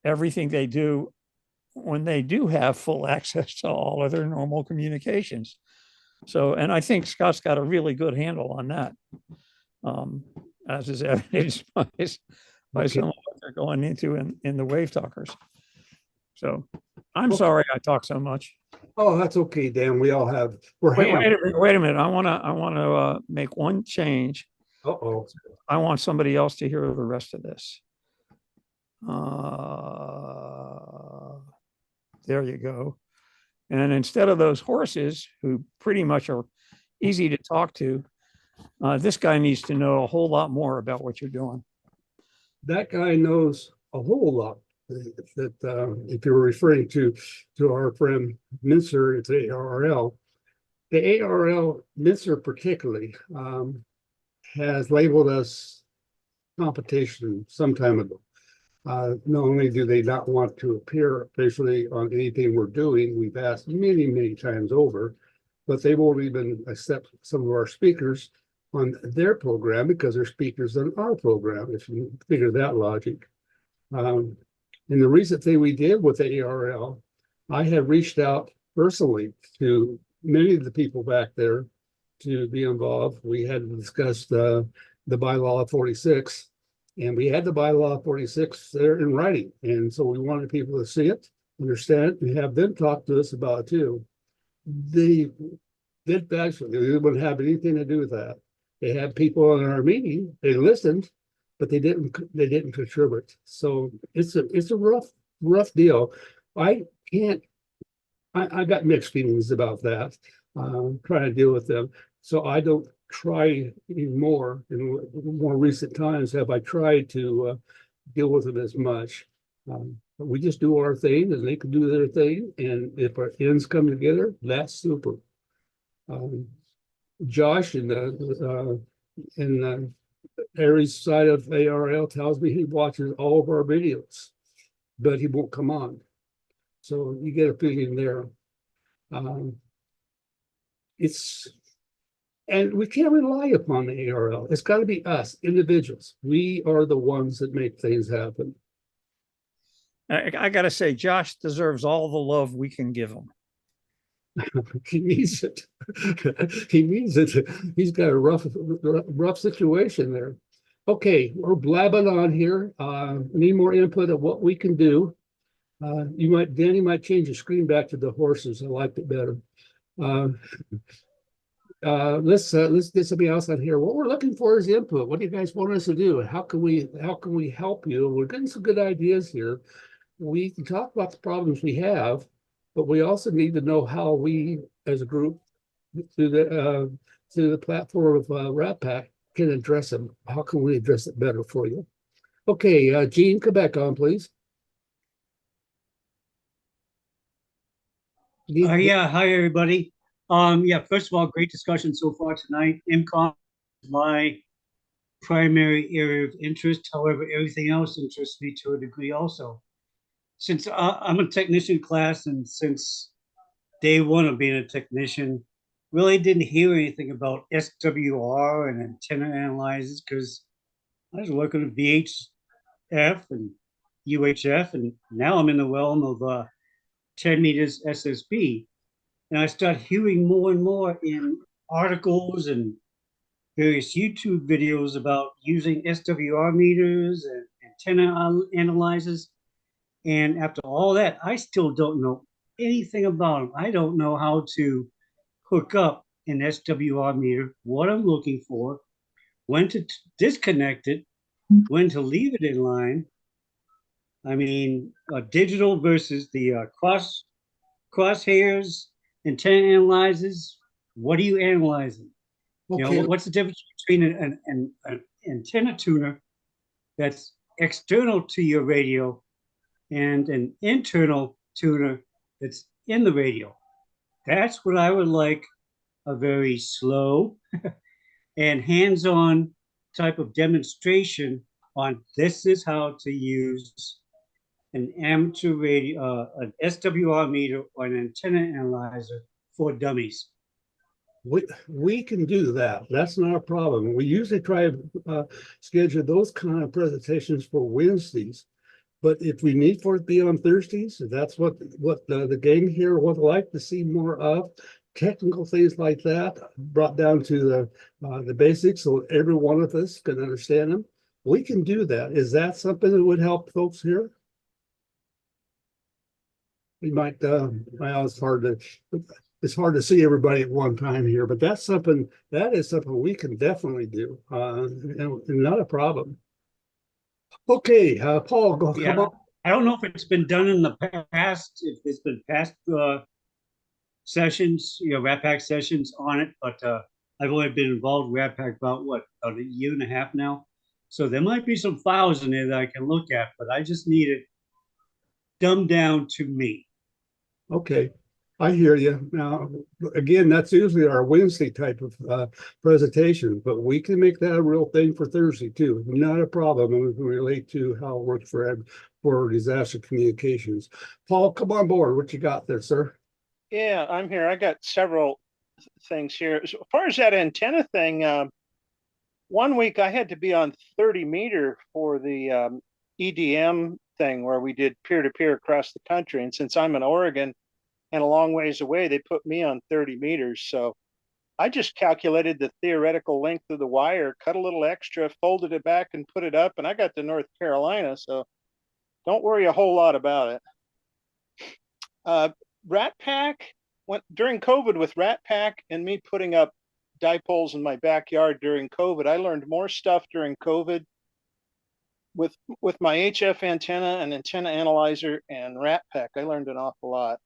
S2: everything they do when they do have full access to all of their normal communications. So, and I think Scott's got a really good handle on that, as is evidenced by some of what they're going into in the Wave Talkers. So I'm sorry I talk so much.
S1: Oh, that's okay, Dan. We all have, we're
S2: Wait
S1: ham.
S2: a minute. I want to make one change.
S1: Uh-oh.
S2: I want somebody else to hear the rest of this. There you go. And instead of those horses, who pretty much are easy to talk to, this guy needs to know a whole lot more about what you're doing.
S1: That guy knows a whole lot. That if you're referring to our friend Mincer, it's ARL. The ARL, Mincer particularly, has labeled us competition some time ago. Not only do they not want to appear officially on anything we're doing, we've asked many, many times over, but they won't even accept some of our speakers on their program because they're speakers on our program, if you figure that logic. And the recent thing we did with the ARL, I have reached out personally to many of the people back there to be involved. We had discussed the bylaw 46, and we had the bylaw 46 there in writing. And so we wanted people to see it, understand it, and have them talk to us about it too. They did actually, they wouldn't have anything to do with that. They had people in our meeting, they listened, but they didn't contribute. So it's a rough deal. I got mixed feelings about that, trying to deal with them. So I don't try anymore. In more recent times have I tried to deal with them as much. But we just do our thing and they can do their thing. And if our ends come together, that's super. Josh in Harry's side of ARL tells me he watches all of our videos, but he won't come on. So you get a feeling there. And we can't rely upon the ARL. It's got to be us, individuals. We are the ones that make things happen.
S2: I got to say, Josh deserves all the love we can give him.
S1: He needs it. He needs it. He's got a rough situation there. Okay, we're blabbing on here. Need more input of what we can do. Danny might change the screen back to the horses. I liked it better. Let's get somebody else on here. What we're looking for is input. What do you guys want us to do? How can we help you? We're getting some good ideas here. We can talk about the problems we have, but we also need to know how we, as a group, through the platform of RATPAC, can address them. How can we address it better for you? Okay, Gene, come back on, please.
S3: Yeah, hi everybody. Yeah, first of all, great discussion so far tonight. EmComm is my primary area of interest. However, everything else interests me to a degree also. Since I'm a technician class, and since day one of being a technician, really didn't hear anything about SWR and antenna analyzers because I was working with VHF and UHF, and now I'm in the realm of 10 meters SSB. And I start hearing more and more in articles and various YouTube videos about using SWR meters and antenna analyzers. And after all that, I still don't know anything about them. I don't know how to hook up an SWR meter, what I'm looking for, when to disconnect it, when to leave it in line. I mean, digital versus the crosshairs, antenna analyzers. What are you analyzing?
S1: Okay.
S3: You know, what's the difference between an antenna tuner that's external to your radio and an internal tuner that's in the radio? That's what I would like, a very slow and hands-on type of demonstration on. This is how to use an amateur radio, an SWR meter or an antenna analyzer for dummies.
S1: We can do that. That's not a problem. We usually try to schedule those kind of presentations for Wednesdays. But if we need for it to be on Thursdays, that's what the gang here would like to see more of. Technical things like that brought down to the basics, so every one of us can understand them. We can do that. Is that something that would help folks here? We might. Well, it's hard to see everybody at one time here, but that is something we can definitely do, and not a problem. Okay, Paul, come
S3: Yeah,
S1: on.
S3: I don't know if it's been done in the past, if it's been past sessions, RATPAC sessions on it, but I've only been involved with RATPAC about about a year and a half now. So there might be some files in there that I can look at, but I just need it dumbed down to me.
S1: Okay, I hear you. Now, again, that's usually our Wednesday type of presentation, but we can make that a real thing for Thursday too. Not a problem, and we can relate to how it works for disaster communications. Paul, come on board. What you got there, sir?
S9: Yeah, I'm here. I got several things here. As far as that antenna thing, one week I had to be on 30 meter for the EDM thing where we did peer-to-peer across the country. And since I'm in Oregon and a long ways away, they put me on 30 meters. So I just calculated the theoretical length of the wire, cut a little extra, folded it back and put it up, and I got to North Carolina. So don't worry a whole lot about it. RATPAC went during COVID with RATPAC and me putting up dipoles in my backyard during COVID. I learned more stuff during COVID with my HF antenna and antenna analyzer and RATPAC. I learned an awful lot.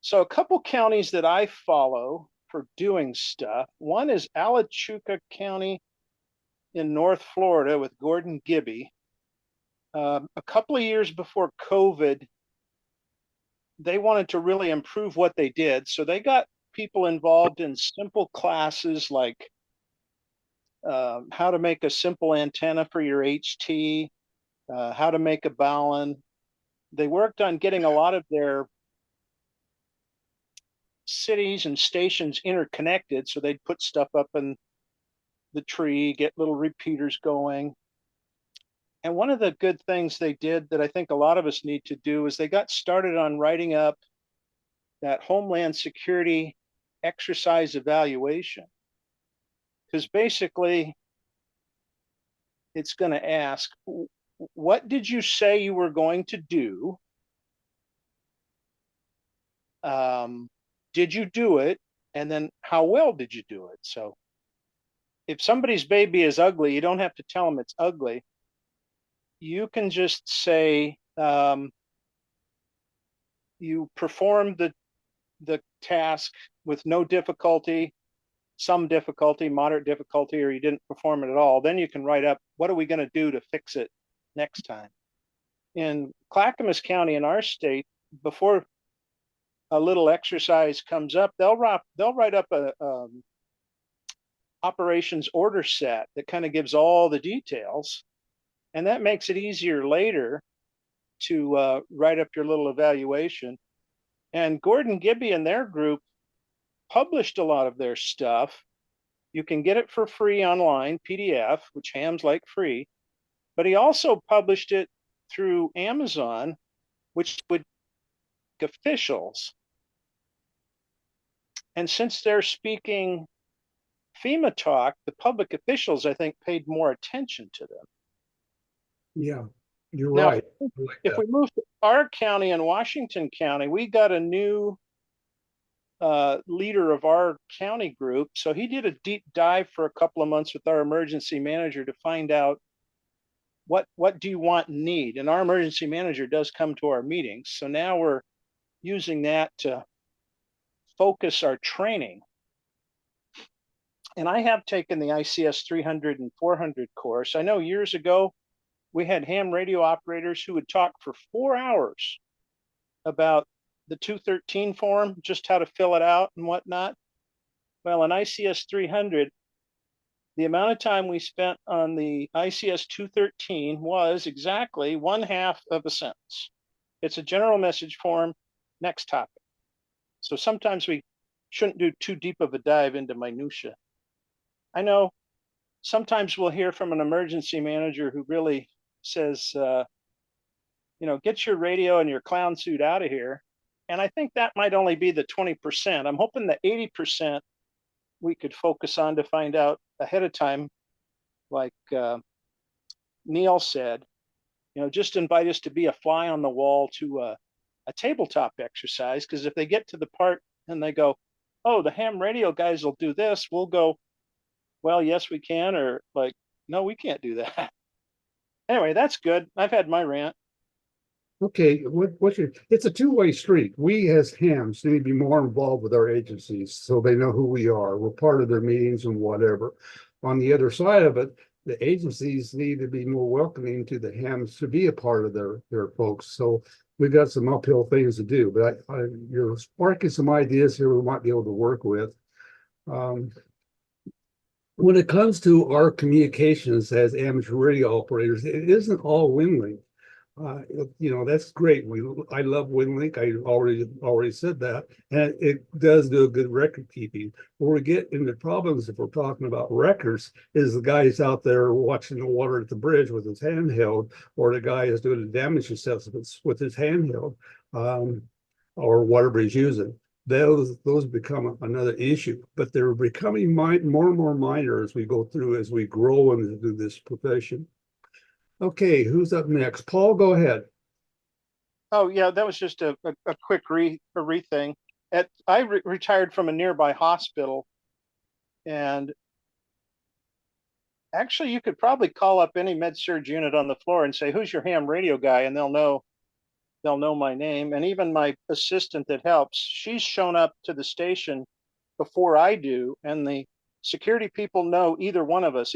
S9: So a couple counties that I follow for doing stuff. One is Alachua County in North Florida with Gordon Gibby. A couple of years before COVID, they wanted to really improve what they did. So they got people involved in simple classes like how to make a simple antenna for your HT, how to make a balun. They worked on getting a lot of their cities and stations interconnected. So they'd put stuff up in the tree, get little repeaters going. And one of the good things they did that I think a lot of us need to do is they got started on writing up that Homeland Security exercise evaluation. Because basically, it's going to ask, what did you say you were going to do? Did you do it? And then how well did you do it? So if somebody's baby is ugly, you don't have to tell them it's ugly. You can just say you performed the task with no difficulty, some difficulty, moderate difficulty, or you didn't perform it at all. Then you can write up, what are we going to do to fix it next time? In Clackamas County in our state, before a little exercise comes up, they'll write up a operations order set that kind of gives all the details. And that makes it easier later to write up your little evaluation. And Gordon Gibby and their group published a lot of their stuff. You can get it for free online, PDF, which hams like free. But he also published it through Amazon, which would officials. And since they're speaking FEMA talk, the public officials, I think, paid more attention to them.
S1: Yeah, you're
S9: Now,
S1: right.
S9: if we move to our county in Washington County, we got a new leader of our county group. So he did a deep dive for a couple of months with our emergency manager to find out what do you want and need. And our emergency manager does come to our meetings. So now we're using that to focus our training. And I have taken the ICS 300 and 400 course. I know years ago, we had ham radio operators who would talk for 4 hours about the 213 form, just how to fill it out and whatnot. Well, in ICS 300, the amount of time we spent on the ICS 213 was exactly 1/2 of a sentence. It's a general message form, next topic. So sometimes we shouldn't do too deep of a dive into minutia. I know sometimes we'll hear from an emergency manager who really says, get your radio and your clown suit out of here. And I think that might only be the 20%. I'm hoping the 80% we could focus on to find out ahead of time, like Neil said, just invite us to be a fly on the wall to a tabletop exercise. Because if they get to the part and they go, oh, the ham radio guys will do this, we'll go, well, yes, we can, or like, no, we can't do that. Anyway, that's good. I've had my rant.
S1: Okay, it's a two-way street. We as hams need to be more involved with our agencies so they know who we are. We're part of their meetings and whatever. On the other side of it, the agencies need to be more welcoming to the hams to be a part of their folks. So we've got some uphill things to do, but you're sparking some ideas here we might be able to work with. When it comes to our communications as amateur radio operators, it isn't all WinLink. That's great. I love WinLink. I already said that, and it does do a good record keeping. Where we get into problems if we're talking about records is the guy's out there watching the water at the bridge with his handheld, or the guy is doing the damage assessments with his handheld, or whatever he's using. Those become another issue, but they're becoming more and more minor as we go through, as we grow into this profession. Okay, who's up next? Paul, go ahead.
S9: Oh yeah, that was just a quick thing. I retired from a nearby hospital, and actually you could probably call up any med-surg unit on the floor and say, who's your ham radio guy? And they'll know my name. And even my assistant that helps, she's shown up to the station before I do, and the security people know either one of us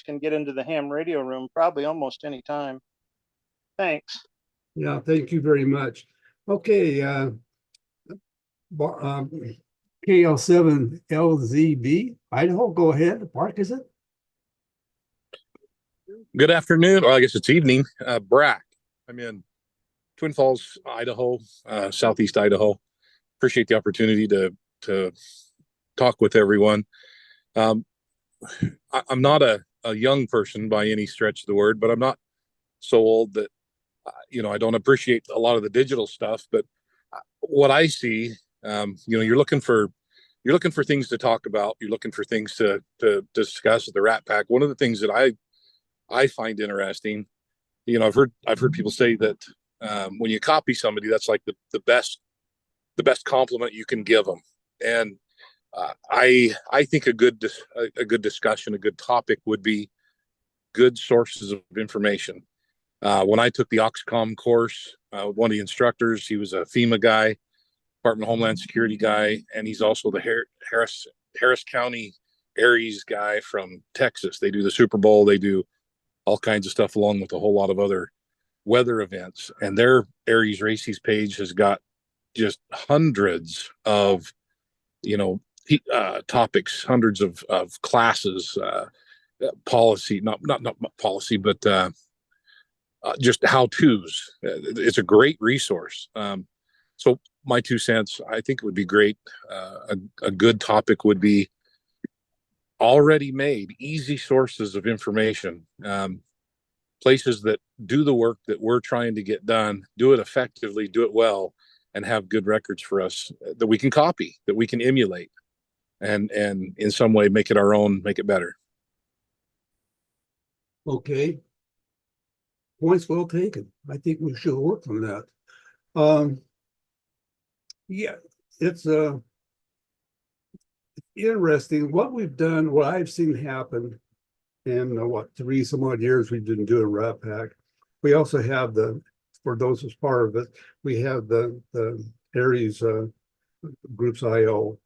S9: can get into the ham radio room probably almost any time. Thanks.
S1: Yeah, thank you very much. Okay, KL7LZB, Idaho, go ahead. Mark, is it?
S10: Good afternoon, or I guess it's evening. Brack. I'm in Twin Falls, Idaho, southeast Idaho. Appreciate the opportunity to talk with everyone. I'm not a young person by any stretch of the word, but I'm not so old that I don't appreciate a lot of the digital stuff. But what I see, you're looking for things to talk about. You're looking for things to discuss at the RATPAC. One of the things that I find interesting, I've heard people say that when you copy somebody, that's like the best compliment you can give them. And I think a good discussion, a good topic would be good sources of information. When I took the EmComm course, one of the instructors, he was a FEMA guy, Department of Homeland Security guy, and he's also the Harris County Aries guy from Texas. They do the Super Bowl, they do all kinds of stuff along with a whole lot of other weather events. And their Aries Races page has got just hundreds of topics, hundreds of classes, policy, not policy, but just how-tos. It's a great resource. So my 2 cents, I think it would be great. A good topic would be already made, easy sources of information, places that do the work that we're trying to get done, do it effectively, do it well, and have good records for us that we can copy, that we can emulate, and in some way make it our own, make it better.
S1: Okay. Points well taken. I think we should work on that. Yeah, it's interesting what we've done, what I've seen happen in 3 some odd years we've been doing RATPAC. We also have for those who's part of it, we have the Aries groups IO.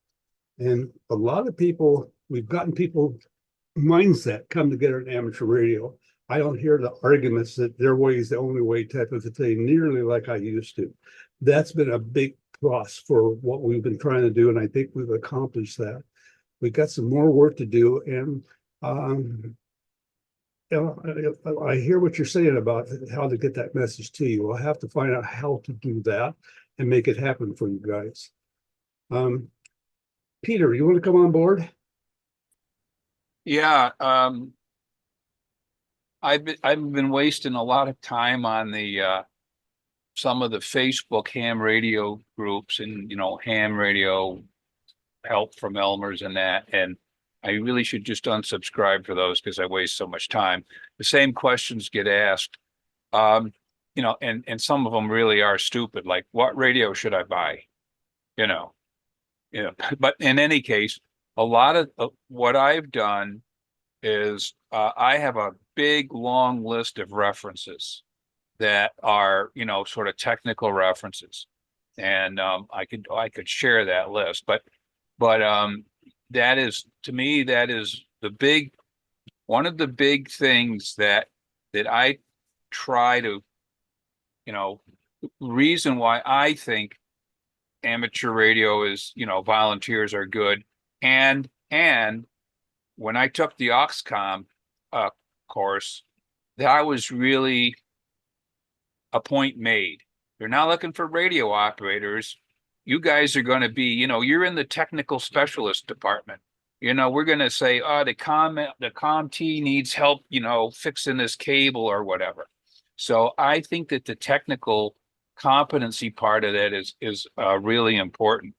S1: And a lot of people, we've gotten people mindset come together in amateur radio. I don't hear the arguments that their way is the only way type of thing nearly like I used to. That's been a big plus for what we've been trying to do, and I think we've accomplished that. We've got some more work to do, and I hear what you're saying about how to get that message to you. We'll have to find out how to do that and make it happen for you guys. Peter, you want to come on board?
S11: Yeah, I've been wasting a lot of time on the some of the Facebook ham radio groups and, ham radio help from Elmer's and that. And I really should just unsubscribe for those because I waste so much time. The same questions get asked. And some of them really are stupid, like what radio should I buy? But in any case, a lot of what I've done is I have a big long list of references that are, sort of technical references. And I could share that list, but that is, to me, that is one of the big things that I try to, reason why I think amateur radio is, volunteers are good. And when I took the EmComm course, that was really a point made. They're not looking for radio operators. You guys are going to be, you're in the technical specialist department. We're going to say, oh, the CommT needs help, fixing this cable or whatever. So I think that the technical competency part of that is really important.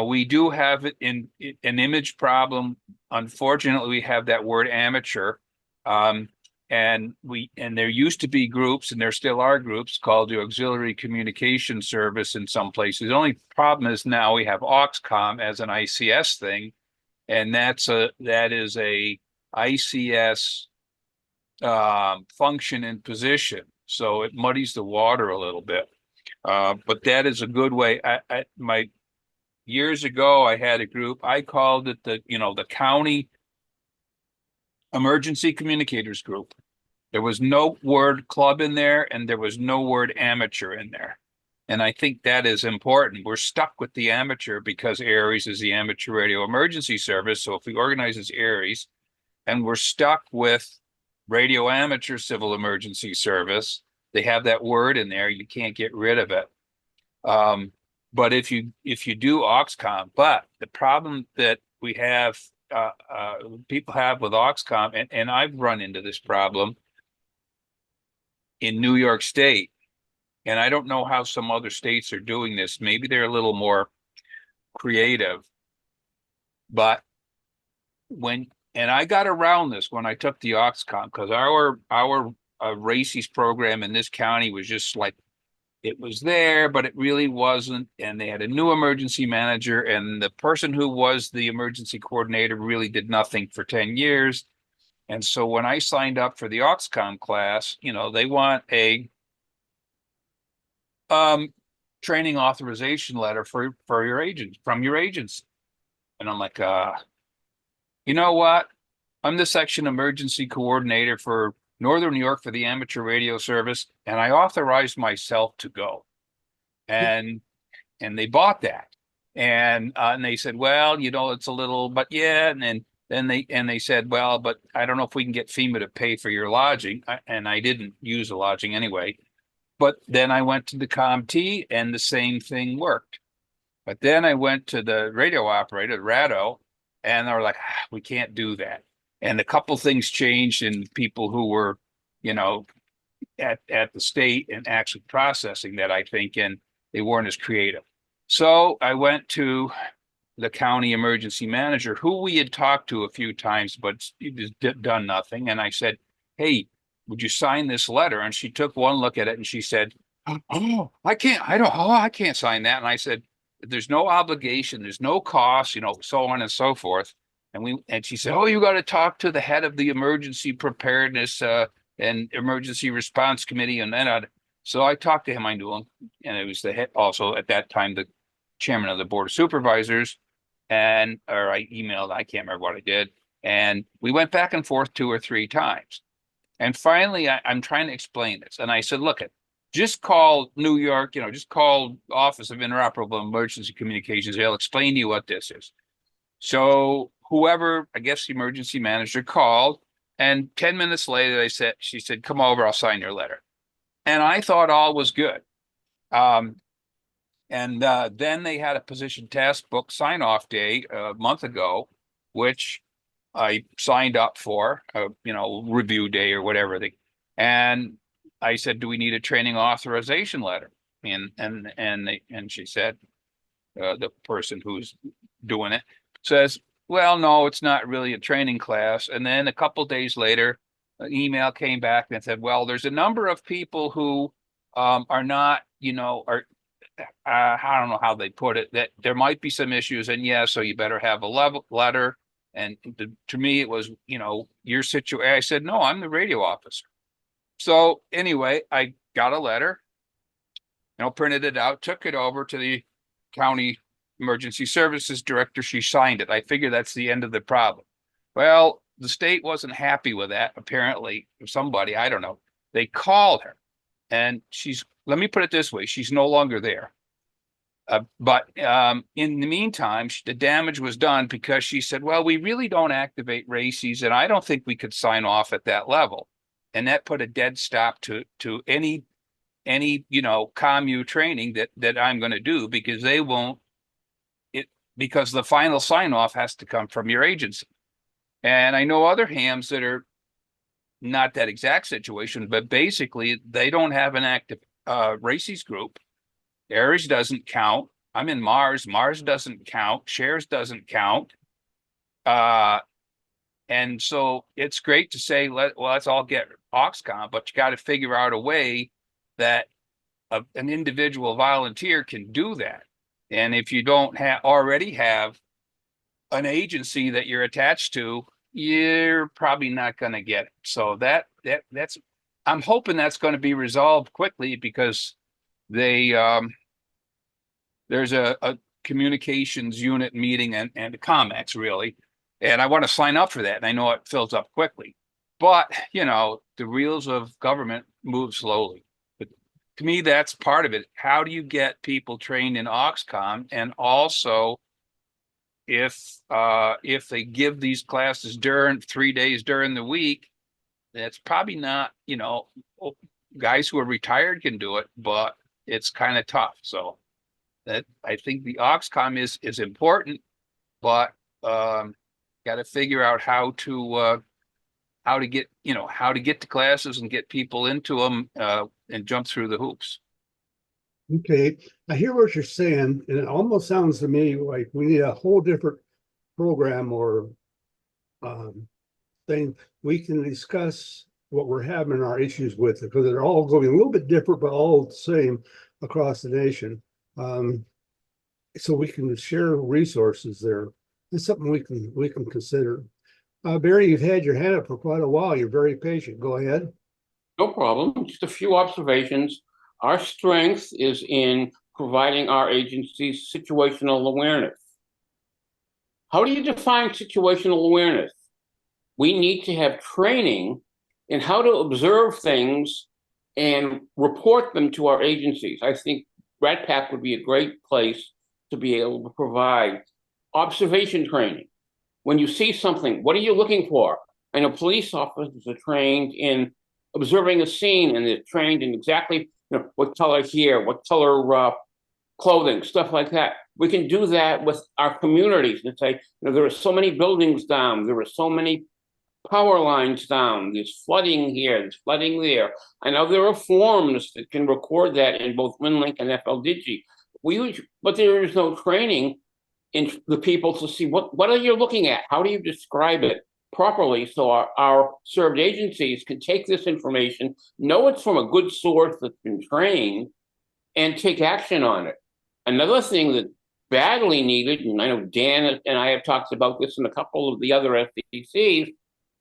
S11: We do have it in an image problem. Unfortunately, we have that word amateur. And there used to be groups, and there still are groups called the Auxiliary Communication Service in some places. The only problem is now we have EmComm as an ICS thing, and that is a ICS function and position. So it muddies the water a little bit. But that is a good way. Years ago, I had a group. I called it the County Emergency Communicators Group. There was no word club in there, and there was no word amateur in there. And I think that is important. We're stuck with the amateur because ARES is the Amateur Radio Emergency Service. So if we organize as ARES, and we're stuck with Radio Amateur Civil Emergency Service, they have that word in there. You can't get rid of it. But if you do EmComm, but the problem that we have, people have with EmComm, and I've run into this problem in New York State, and I don't know how some other states are doing this. Maybe they're a little more creative, but and I got around this when I took the EmComm, because our RACES program in this county was just like, it was there, but it really wasn't. And they had a new emergency manager, and the person who was the emergency coordinator really did nothing for 10 years. And so when I signed up for the EmComm class, they want a training authorization letter for your agent, from your agency. And I'm like, you know what? I'm the section emergency coordinator for Northern New York for the Amateur Radio Service, and I authorized myself to go. And they bought that. And they said, well, it's a little, but yeah. And then they said, well, but I don't know if we can get FEMA to pay for your lodging. And I didn't use the lodging anyway. But then I went to the CommT, and the same thing worked. But then I went to the radio operator, RADO, and they were like, we can't do that. And a couple things changed in people who were, at the state and actually processing that, I think, and they weren't as creative. So I went to the county emergency manager, who we had talked to a few times, but he's done nothing. And I said, hey, would you sign this letter? And she took one look at it and she said, oh, I can't sign that. And I said, there's no obligation, there's no cost, so on and so forth. And she said, oh, you got to talk to the head of the emergency preparedness and emergency response committee. And then so I talked to him, I knew him, and it was the head, also at that time, the chairman of the board of supervisors, or I emailed, I can't remember what I did. And we went back and forth 2 or 3 times. And finally, I'm trying to explain this. And I said, look, just call New York, just call Office of Interoperable Emergency Communications. They'll explain to you what this is. So whoever, I guess the emergency manager, called, and 10 minutes later, she said, come over, I'll sign your letter. And I thought all was good. And then they had a position task book sign-off day a month ago, which I signed up for, review day or whatever. And I said, do we need a training authorization letter? And she said, the person who's doing it says, well, no, it's not really a training class. And then a couple days later, an email came back and said, well, there's a number of people who are not, I don't know how they put it, that there might be some issues, and yeah, so you better have a letter. And to me, it was, your situation. I said, no, I'm the radio officer. So anyway, I got a letter, printed it out, took it over to the county emergency services director. She signed it. I figured that's the end of the problem. Well, the state wasn't happy with that. Apparently, somebody, I don't know, they called her, and let me put it this way, she's no longer there. But in the meantime, the damage was done because she said, well, we really don't activate RACES, and I don't think we could sign off at that level. And that put a dead stop to any commu training that I'm going to do, because they won't, because the final sign off has to come from your agency. And I know other hams that are not that exact situation, but basically they don't have an active RACES group. ARIS doesn't count. I'm in Mars. Mars doesn't count. Shares doesn't count. And so it's great to say, let's all get AuxComm, but you got to figure out a way that an individual volunteer can do that. And if you don't already have an agency that you're attached to, you're probably not going to get it. So that's I'm hoping that's going to be resolved quickly, because there's a communications unit meeting and a COMEX really, and I want to sign up for that. And I know it fills up quickly, but the wheels of government move slowly. But to me, that's part of it. How do you get people trained in AuxComm? And also, if they give these classes during 3 days during the week, that's probably not, guys who are retired can do it, but it's kind of tough. So that I think the AuxComm is important, but got to figure out how to get to classes and get people into them and jump through the hoops.
S1: Okay, I hear what you're saying, and it almost sounds to me like we need a whole different program or thing. We can discuss what we're having our issues with, because they're all going a little bit different, but all the same across the nation. So we can share resources there. It's something we can consider. Barry, you've had your hand up for quite a while. You're very patient. Go ahead.
S12: No problem. Just a few observations. Our strength is in providing our agencies situational awareness. How do you define situational awareness? We need to have training in how to observe things and report them to our agencies. I think RATPAC would be a great place to be able to provide observation training. When you see something, what are you looking for? I know police officers are trained in observing a scene, and they're trained in exactly what color hair, what color clothing, stuff like that. We can do that with our communities and say, there are so many buildings down, there are so many power lines down, there's flooding here, there's flooding there. I know there are forms that can record that in both WinLink and FLDigi. But there is no training in the people to see what are you looking at? How do you describe it properly, so our served agencies can take this information, know it's from a good source that's been trained, and take action on it. Another thing that badly needed, and I know Dan and I have talked about this in a couple of the other SECs,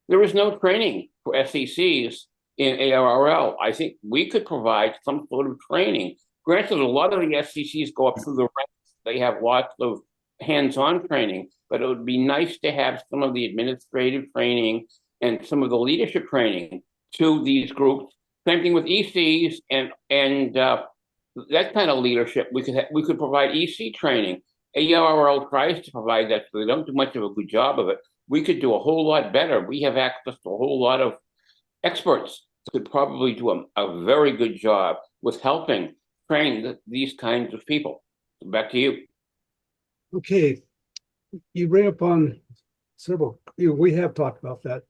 S12: there is no training for SECs in ARRL. I think we could provide some sort of training. Granted, a lot of the SECs go up through the ranks. They have lots of hands-on training, but it would be nice to have some of the administrative training and some of the leadership training to these groups. Same thing with ECs and that kind of leadership. We could provide EC training. ARRL tries to provide that, so they don't do much of a good job of it. We could do a whole lot better. We have access to a whole lot of experts who could probably do a very good job with helping train these kinds of people. Back to you.
S1: Okay, you bring up on several. We have talked about that.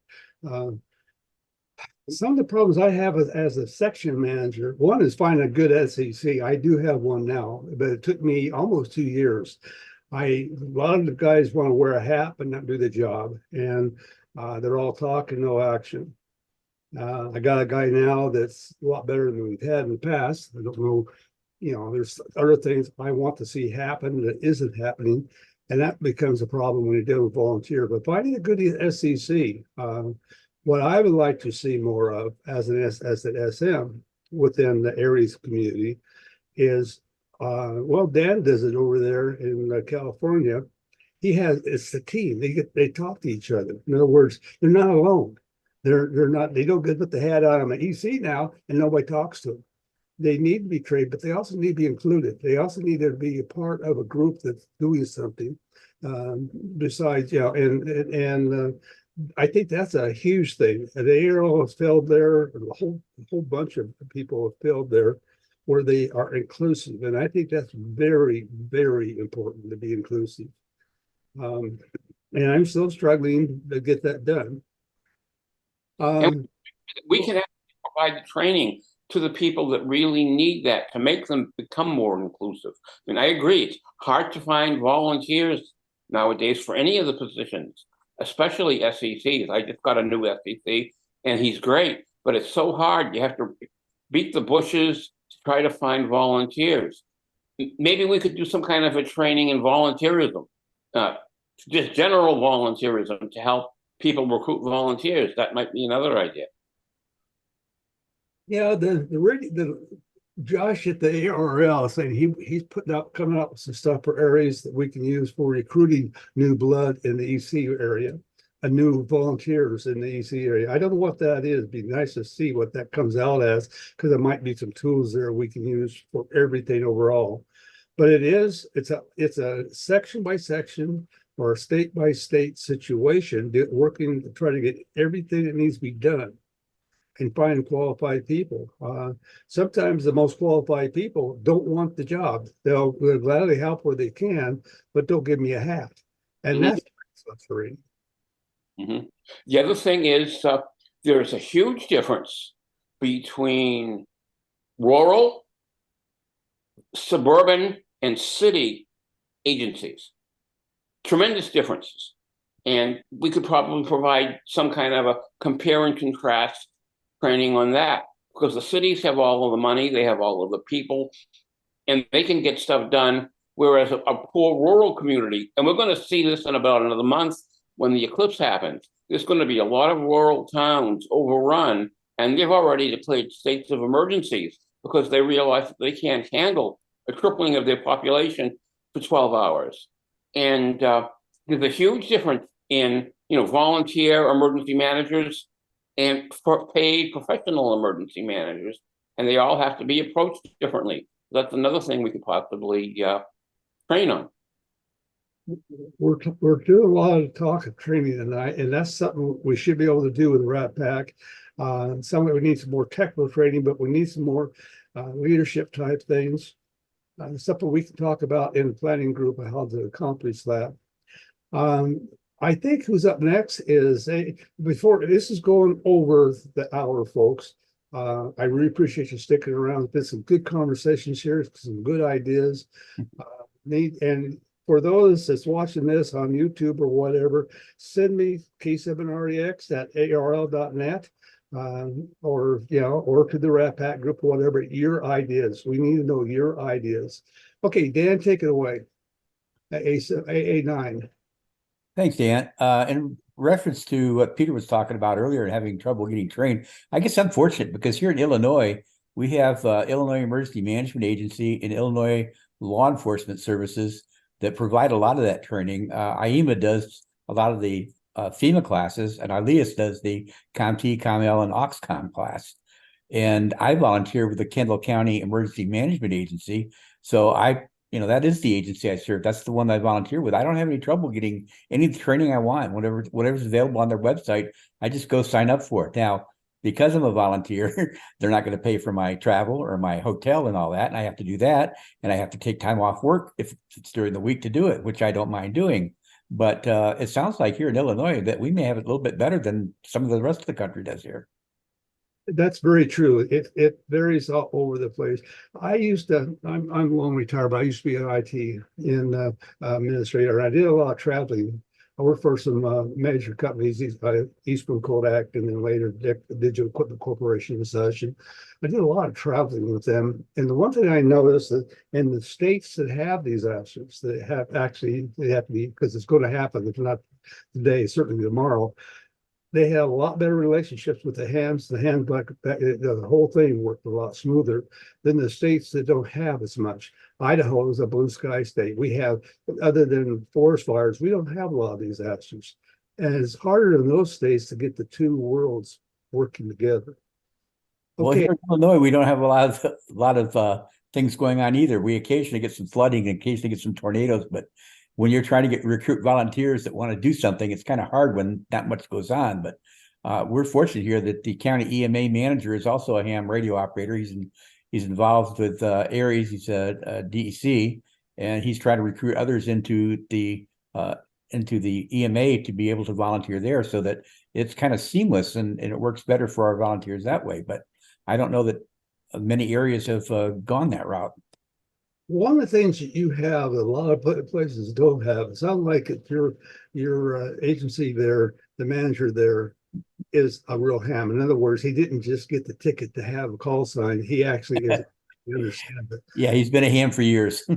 S1: Some of the problems I have as a section manager, one is finding a good SEC. I do have one now, but it took me almost 2 years. A lot of the guys want to wear a hat but not do the job, and they're all talk and no action. I got a guy now that's a lot better than we've had in the past. I don't know, there's other things I want to see happen that isn't happening, and that becomes a problem when you're dealing with volunteer. But finding a good SEC, what I would like to see more of as an SM within the Aries community is, well, Dan does it over there in California. It's the team. They talk to each other. In other words, they're not alone. They're not. They don't get put the hat on the EC now, and nobody talks to them. They need to be trained, but they also need to be included. They also need to be a part of a group that's doing something. Besides, and I think that's a huge thing. The ARL has failed there. A whole bunch of people have failed there, where they are inclusive, and I think that's very, very important to be inclusive. And I'm still struggling to get that done.
S12: We can actually provide the training to the people that really need that to make them become more inclusive. I mean, I agree, it's hard to find volunteers nowadays for any of the positions, especially SECs. I just got a new SEC and he's great, but it's so hard. You have to beat the bushes to try to find volunteers. Maybe we could do some kind of a training in volunteerism, just general volunteerism to help people recruit volunteers. That might be another idea.
S1: Yeah, the Josh at the ARL saying he's coming up with some stuff for areas that we can use for recruiting new blood in the EC area, new volunteers in the EC area. I don't know what that is. It'd be nice to see what that comes out as, because there might be some tools there we can use for everything overall. But it's a section by section or a state by state situation, working to try to get everything that needs to be done and find qualified people. Sometimes the most qualified people don't want the job. They'll gladly help where they can, but don't give me a hat. And that's frustrating.
S12: The other thing is there's a huge difference between rural, suburban, and city agencies. Tremendous differences. And we could probably provide some kind of a compare and contrast training on that, because the cities have all of the money, they have all of the people, and they can get stuff done, whereas a poor rural community, and we're going to see this in about another month when the eclipse happens, there's going to be a lot of rural towns overrun, and they've already declared states of emergencies because they realize that they can't handle a tripling of their population for 12 hours. And there's a huge difference in volunteer emergency managers and for paid professional emergency managers, and they all have to be approached differently. That's another thing we could possibly train on.
S1: We're doing a lot of talk of training tonight, and that's something we should be able to do with RATPAC. Some of it we need some more technical training, but we need some more leadership type things. Something we can talk about in the planning group on how to accomplish that. I think who's up next is before this is going over the hour, folks. I really appreciate you sticking around. There's been some good conversations here, some good ideas. And for those that's watching this on YouTube or whatever, send me K7REX@ARL.net or to the RATPAC group or whatever, your ideas. We need to know your ideas. Okay, Dan, take it away. AA9.
S13: Thanks, Dan. In reference to what Peter was talking about earlier and having trouble getting trained, I guess I'm fortunate because here in Illinois, we have Illinois Emergency Management Agency and Illinois Law Enforcement Services that provide a lot of that training. IEMA does a lot of the FEMA classes, and ILEAS does the ComT, ComL, and OXCOM class. And I volunteer with the Kendall County Emergency Management Agency. So that is the agency I serve. That's the one I volunteer with. I don't have any trouble getting any training I want. Whatever's available on their website, I just go sign up for it. Now, because I'm a volunteer, they're not going to pay for my travel or my hotel and all that. And I have to do that. And I have to take time off work if it's during the week to do it, which I don't mind doing. But it sounds like here in Illinois that we may have it a little bit better than some of the rest of the country does here.
S1: That's very true. It varies all over the place. I'm long retired, but I used to be an IT in administrator. I did a lot of traveling. I worked for some major companies, Eastman Kodak, and then later Digital Equipment Corporation and such. And I did a lot of traveling with them. And the one thing I noticed that in the states that have these assets, that have actually, they have to be, because it's going to happen, if not today, certainly tomorrow, they had a lot better relationships with the hams. The whole thing worked a lot smoother than the states that don't have as much. Idaho is a blue sky state. We have, other than forest fires, we don't have a lot of these hazards. And it's harder in those states to get the two worlds working together.
S13: Well,
S1: Okay,
S13: here in Illinois, we don't have a lot of things going on either. We occasionally get some flooding, and occasionally get some tornadoes, but when you're trying to recruit volunteers that want to do something, it's kind of hard when not much goes on. But we're fortunate here that the county EMA manager is also a ham radio operator. He's involved with Aries. He's a DEC, and he's trying to recruit others into the EMA to be able to volunteer there, so that it's kind of seamless and it works better for our volunteers that way. But I don't know that many areas have gone that route.
S1: one of the things that you have that a lot of places don't have, it sounds like your agency there, the manager there is a real ham. In other words, he didn't just get the ticket to have a call sign. He actually is. You understand that?
S13: Yeah, he's been a ham for years.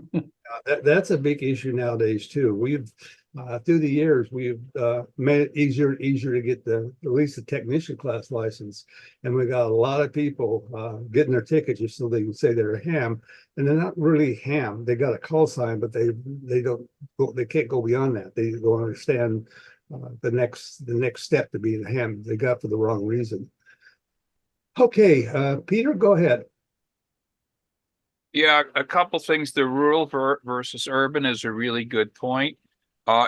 S1: That's a big issue nowadays too. We've through the years we've made it easier and easier to get at least the technician class license, and we got a lot of people getting their tickets just so they can say they're a ham, and they're not really ham. They got a call sign, but they can't go beyond that. They don't understand the next step to being a ham. They got for the wrong reason. Okay, Peter, go ahead.
S11: Yeah, a couple things. The rural versus urban is a really good point.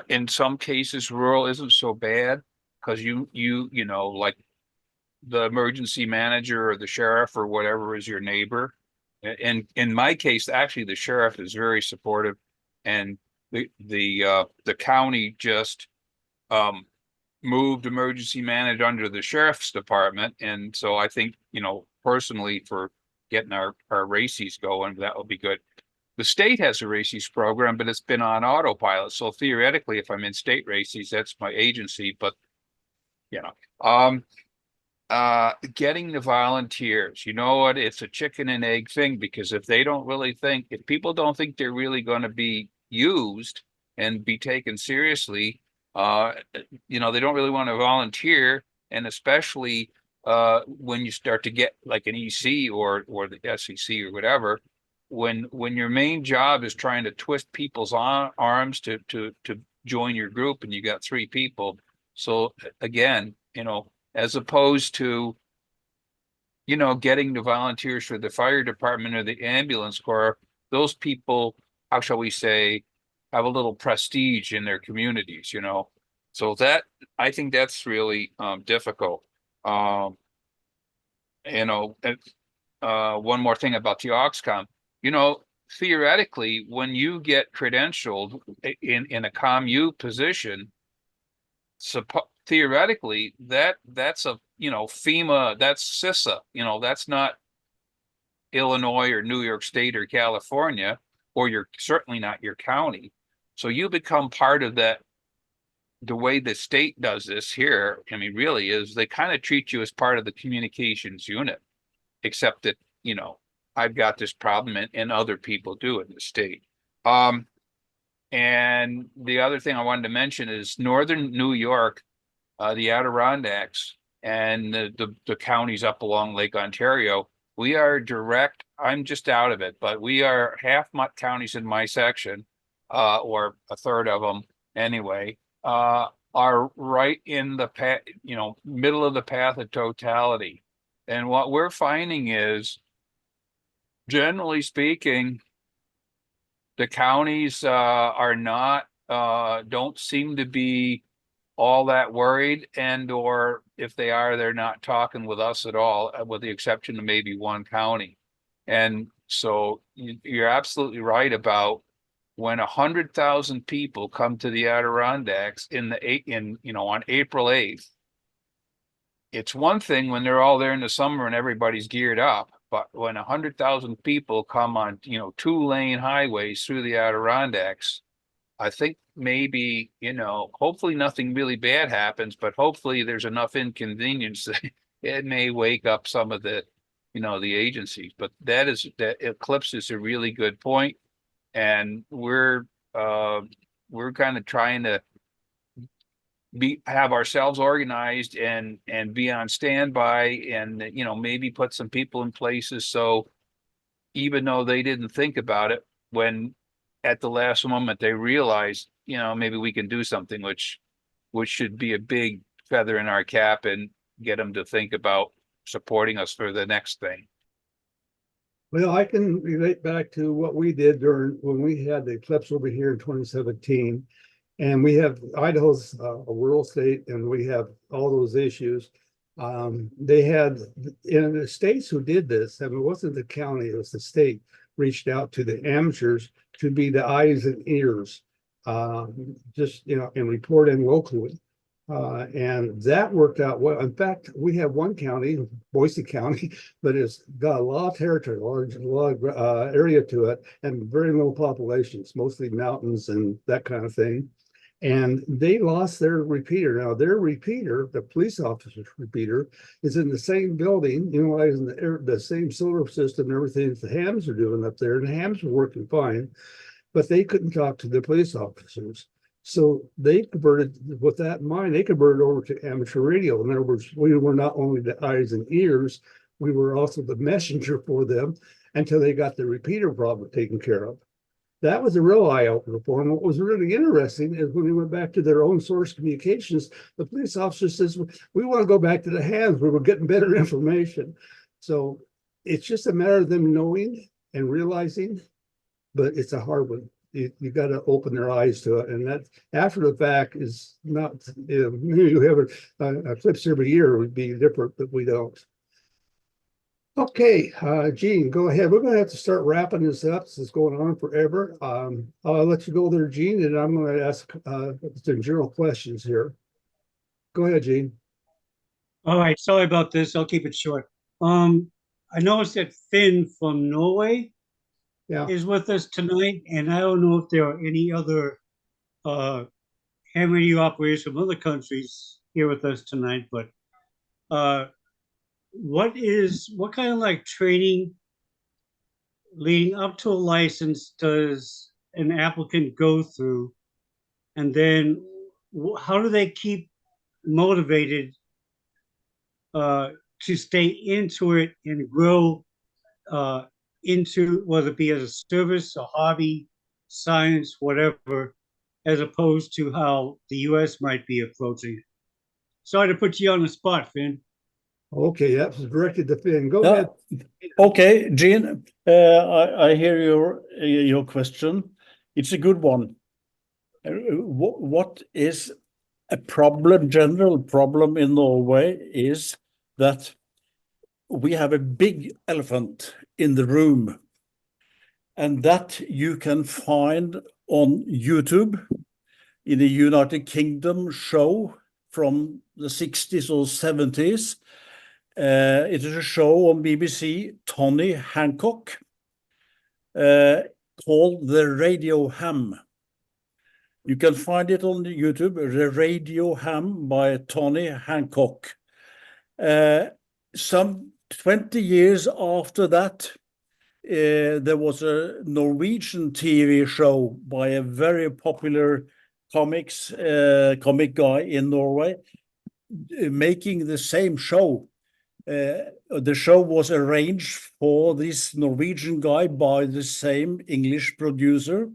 S11: In some cases, rural isn't so bad because you know, like the emergency manager or the sheriff or whatever is your neighbor. And in my case, actually, the sheriff is very supportive, and the county just moved emergency manager under the sheriff's department, and so I think, you know, personally, for getting our races going, that will be good. The state has a races program, but it's been on autopilot. So theoretically, if I'm in state races, that's my agency. But you know, getting the volunteers, you know what? It's a chicken and egg thing, because if people don't think they're really going to be used and be taken seriously, you know, they don't really want to volunteer, and especially when you start to get like an EC or the SEC or whatever, when your main job is trying to twist people's arms to join your group, and you got 3 people. So again, you know, as opposed to, you know, getting the volunteers for the fire department or the ambulance corps, those people, how shall we say, have a little prestige in their communities, you know. So that, I think that's really difficult. You know, one more thing about the OXCOM, you know, theoretically, when you get credentialed in a ComU position, theoretically, that's a, you know, FEMA, that's CISA, you know, that's not Illinois or New York State or California, or you're certainly not your county. So you become part of that. The way the state does this here, I mean, really is they kind of treat you as part of the communications unit, except that, you know, I've got this problem and other people do in the state. And the other thing I wanted to mention is Northern New York, the Adirondacks, and the counties up along Lake Ontario. We are direct. I'm just out of it, but we are half my counties in my section, or a third of them anyway, are right in the path, you know, middle of the path of totality. And what we're finding is, generally speaking, the counties are not, don't seem to be all that worried, and or if they are, they're not talking with us at all, with the exception of maybe one county. And so you're absolutely right about when 100,000 people come to the Adirondacks on April 8th, it's one thing when they're all there in the summer and everybody's geared up, but when 100,000 people come on, 2-lane highways through the Adirondacks, I think maybe, hopefully nothing really bad happens, but hopefully there's enough inconvenience that it may wake up some of the agencies. But that Eclipse is a really good point, and we're kind of trying to have ourselves organized and be on standby, and maybe put some people in places so even though they didn't think about it, when at the last moment they realized maybe we can do something, which should be a big feather in our cap and get them to think about supporting us for the next thing.
S1: Well, I can relate back to what we did when we had the eclipse over here in 2017. And we have Idaho's a rural state, and we have all those issues. They had in the states who did this, and it wasn't the county, it was the state, reached out to the amateurs to be the eyes and ears, just and report in locally. And that worked out well. In fact, we have one county, Boise County, but it's got a lot of territory, a lot of area to it, and very low populations, mostly mountains and that kind of thing. And they lost their repeater. Now, their repeater, the police officer's repeater, is in the same building, utilizing the same solar system and everything that the hams are doing up there. And the hams are working fine, but they couldn't talk to the police officers. So they converted, with that in mind, they converted over to amateur radio. In other words, we were not only the eyes and ears, we were also the messenger for them until they got the repeater problem taken care of. That was a real eye-opener for them. What was really interesting is when they went back to their own source communications, the police officer says, we want to go back to the hams where we're getting better information. So it's just a matter of them knowing and realizing, but it's a hard one. You got to open their eyes to it. And that after the fact is not, you have a eclipse every year would be different, but we don't. Okay, Gene, go ahead. We're going to have to start wrapping this up. This is going on forever. I'll let you go there, Gene, and I'm going to ask some general questions here. Go ahead, Gene.
S3: All right, sorry about this. I'll keep it short. I noticed that Finn from Norway is with us tonight, and I don't know if there are any other ham radio operators from other countries here with us tonight, but what kind of like training leading up to a license does an applicant go through? And then how do they keep motivated to stay into it and grow into, whether it be as a service, a hobby, science, whatever, as opposed to how the US might be approaching it? Sorry to put you on the spot, Finn.
S1: Okay, that was directed to Finn. Go ahead.
S14: Okay, Gene, I hear your question. It's a good one. What is a general problem in Norway is that we have a big elephant in the room, and that you can find on YouTube in the United Kingdom show from the 60s or 70s. It is a show on BBC, Tony Hancock, called The Radio Ham. You can find it on YouTube, The Radio Ham by Tony Hancock. Some 20 years after that, there was a Norwegian TV show by a very popular comic guy in Norway, making the same show. The show was arranged for this Norwegian guy by the same English producer.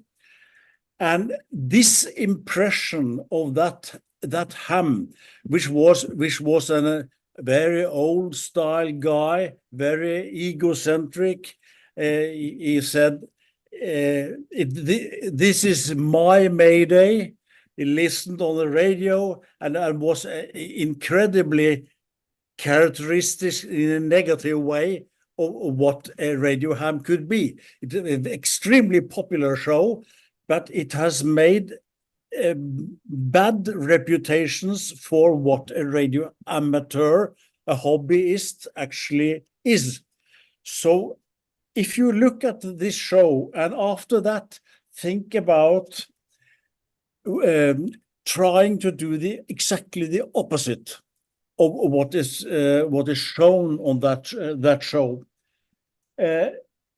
S14: And this impression of that ham, which was a very old style guy, very egocentric, he said, this is my Mayday. He listened on the radio and was incredibly characteristic in a negative way of what a radio ham could be. It's an extremely popular show, but it has made bad reputations for what a radio amateur, a hobbyist actually is. So if you look at this show and after that think about trying to do exactly the opposite of what is shown on that show,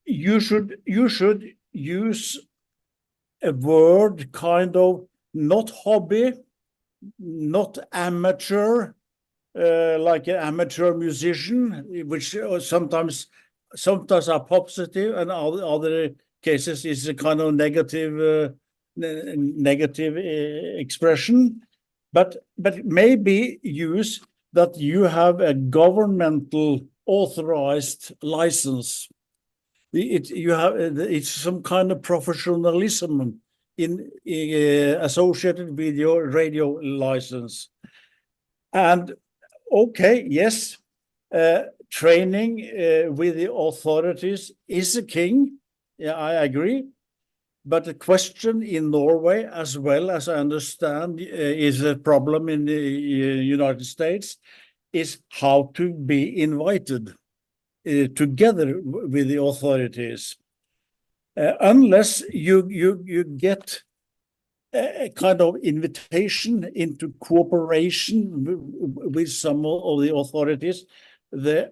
S14: you should use a word kind of not hobby, not amateur, like an amateur musician, which sometimes are positive, and other cases is a kind of negative expression. But maybe use that you have a governmental authorized license. It's some kind of professionalism in associated with your radio license. And okay, yes, training with the authorities is a king. Yeah, I agree. But the question in Norway, as well as I understand, is a problem in the United States, is how to be invited together with the authorities. Unless you get a kind of invitation into cooperation with some of the authorities, the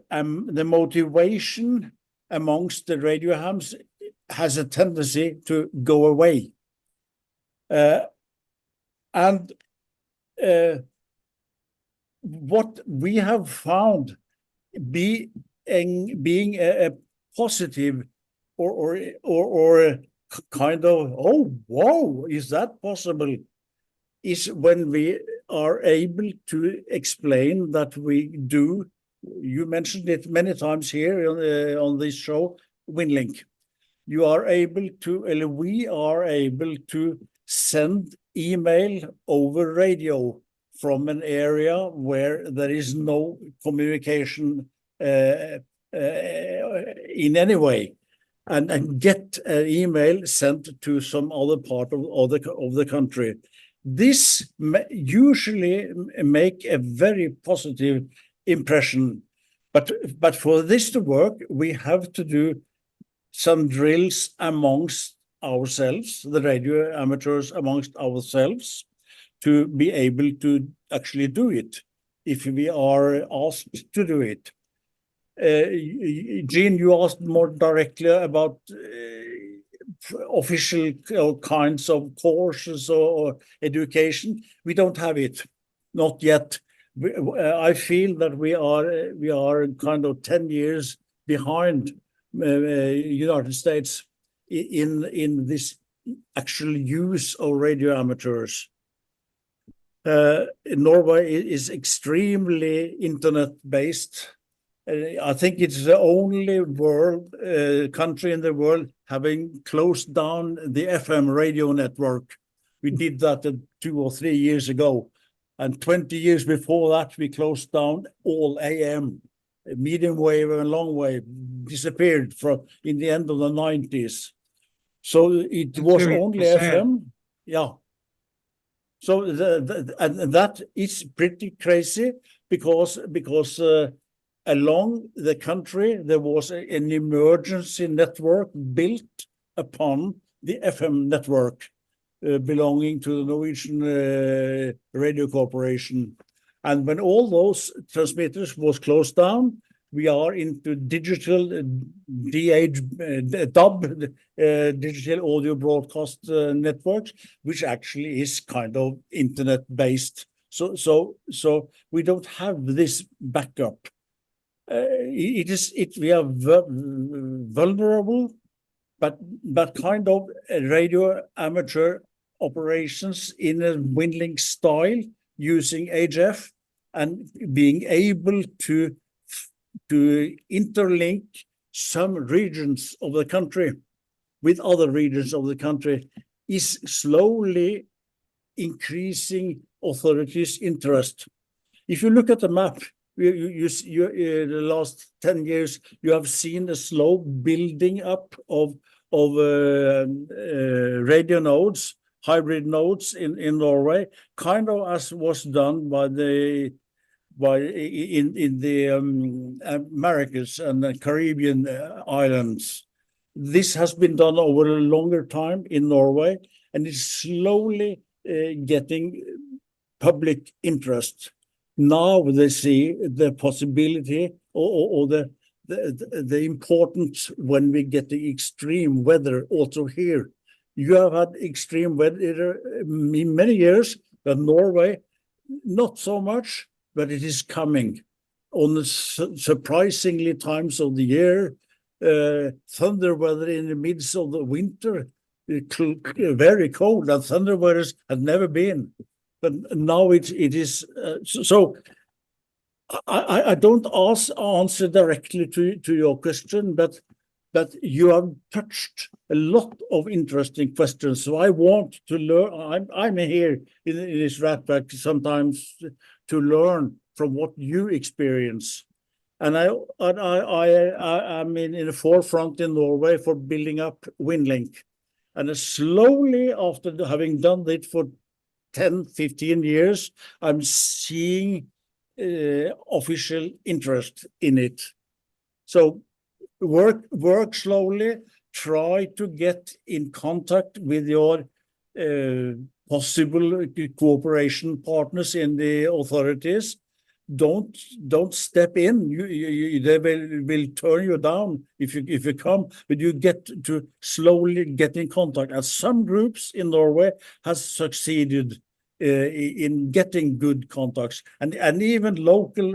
S14: motivation amongst the radio hams has a tendency to go away. And what we have found being a positive or kind of, oh, wow, is that possible? Is when we are able to explain that we do, you mentioned it many times here on this show, WinLink. You are able to, we are able to send email over radio from an area where there is no communication in any way, and get an email sent to some other part of the country. This usually make a very positive impression, but for this to work, we have to do some drills amongst ourselves, the radio amateurs amongst ourselves, to be able to actually do it if we are asked to do it. Jean, you asked more directly about official kinds of courses or education. We don't have it, not yet. I feel that we are kind of 10 years behind United States in this actual use of radio amateurs. Norway is extremely internet-based. I think it's the only country in the world having closed down the FM radio network. We did that 2 or 3 years ago. And 20 years before that, we closed down all AM. Medium wave and long wave disappeared in the end of the 90s. So it was only FM. Yeah. So that is pretty crazy because along the country there was an emergency network built upon the FM network belonging to the Norwegian Radio Corporation. And when all those transmitters was closed down, we are into digital DAB, digital audio broadcast networks, which actually is kind of internet-based. So we don't have this backup. We are vulnerable, but kind of radio amateur operations in a WinLink style, using HF and being able to interlink some regions of the country with other regions of the country is slowly increasing authorities' interest. If you look at the map, the last 10 years, you have seen a slow building up of radio nodes hybrid nodes in Norway, kind of as was done by the in the Americas and the Caribbean islands. This has been done over a longer time in Norway, and it's slowly getting public interest. Now they see the possibility or the importance when we get the extreme weather also here. You have had extreme weather in many years, but Norway, not so much, but it is coming on the surprisingly times of the year. Thunder weather in the midst of the winter, very cold, and thunder weather had never been. But now it is so. I don't answer directly to your question, but you have touched a lot of interesting questions. So I want to learn. I'm here in this RATPAC sometimes to learn from what you experience. And I'm in the forefront in Norway for building up WindLink. And slowly, after having done it for 10, 15 years, I'm seeing official interest in it. So work slowly, try to get in contact with your possible cooperation partners in the authorities. Don't step in. They will turn you down if you come, but you get to slowly get in contact. And some groups in Norway has succeeded in getting good contacts, and even local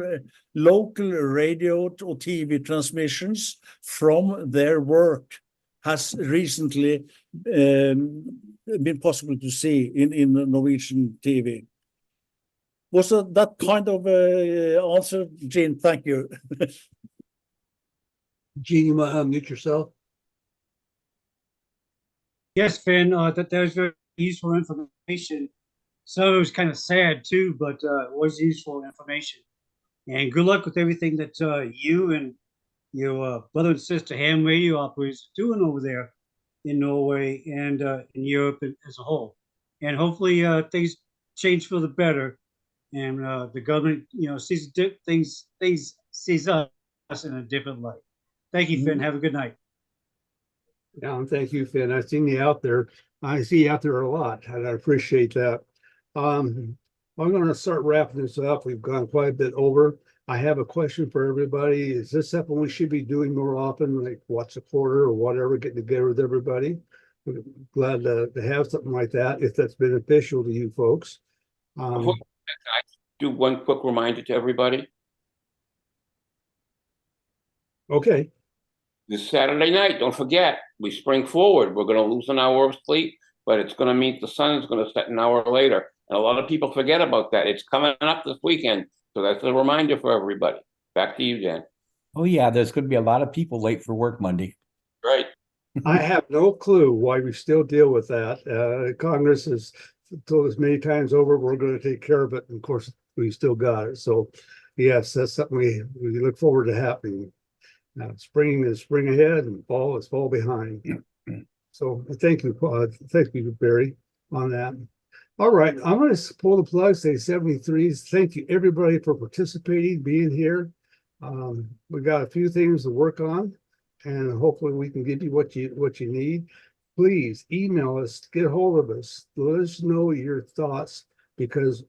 S14: radio or TV transmissions from their work has recently been possible to see in Norwegian TV. Was that kind of answer, Gene? Thank you.
S1: Gene, you might unmute yourself.
S3: Yes, Finn, that was very useful information. So it was kind of sad too, but it was useful information. And good luck with everything that you and your brother and sister ham radio operators are doing over there in Norway and in Europe as a whole. And hopefully things change for the better, and the government, sees things sees us in a different light. Thank you, Finn. Have a good night.
S1: Yeah, and thank you, Finn. I've seen you out there. I see you out there a lot, and I appreciate that. I'm going to start wrapping this up. We've gone quite a bit over. I have a question for everybody. Is this something we should be doing more often, like once a quarter or whatever, getting together with everybody? We're glad to have something like that if that's beneficial to you folks.
S12: I do one quick reminder to everybody.
S1: Okay.
S12: This Saturday night, don't forget, we spring forward. We're going to lose an hour of sleep, but it's going to mean the sun is going to set an hour later. And a lot of people forget about that. It's coming up this weekend. So that's a reminder for everybody. Back to you, Dan.
S13: Oh, yeah, there's going to be a lot of people late for work Monday.
S12: Right.
S1: I have no clue why we still deal with that. Congress has told us many times over, we're going to take care of it. And of course, we still got it. So, yes, that's something we look forward to happening. Spring is spring ahead and fall is fall behind. So thank you, Barry, on that. All right, I'm going to pull the plug, say 73s. Thank you, everybody, for participating, being here. We got a few things to work on, and hopefully we can give you what you need. Please email us, get a hold of us, let us know your thoughts, because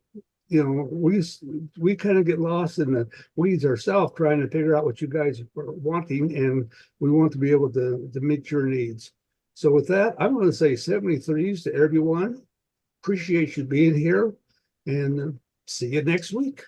S1: we kind of get lost in the weeds ourselves trying to figure out what you guys are wanting, and we want to be able to meet your needs. So with that, I'm going to say 73s to everyone. Appreciate you being here, and see you next week.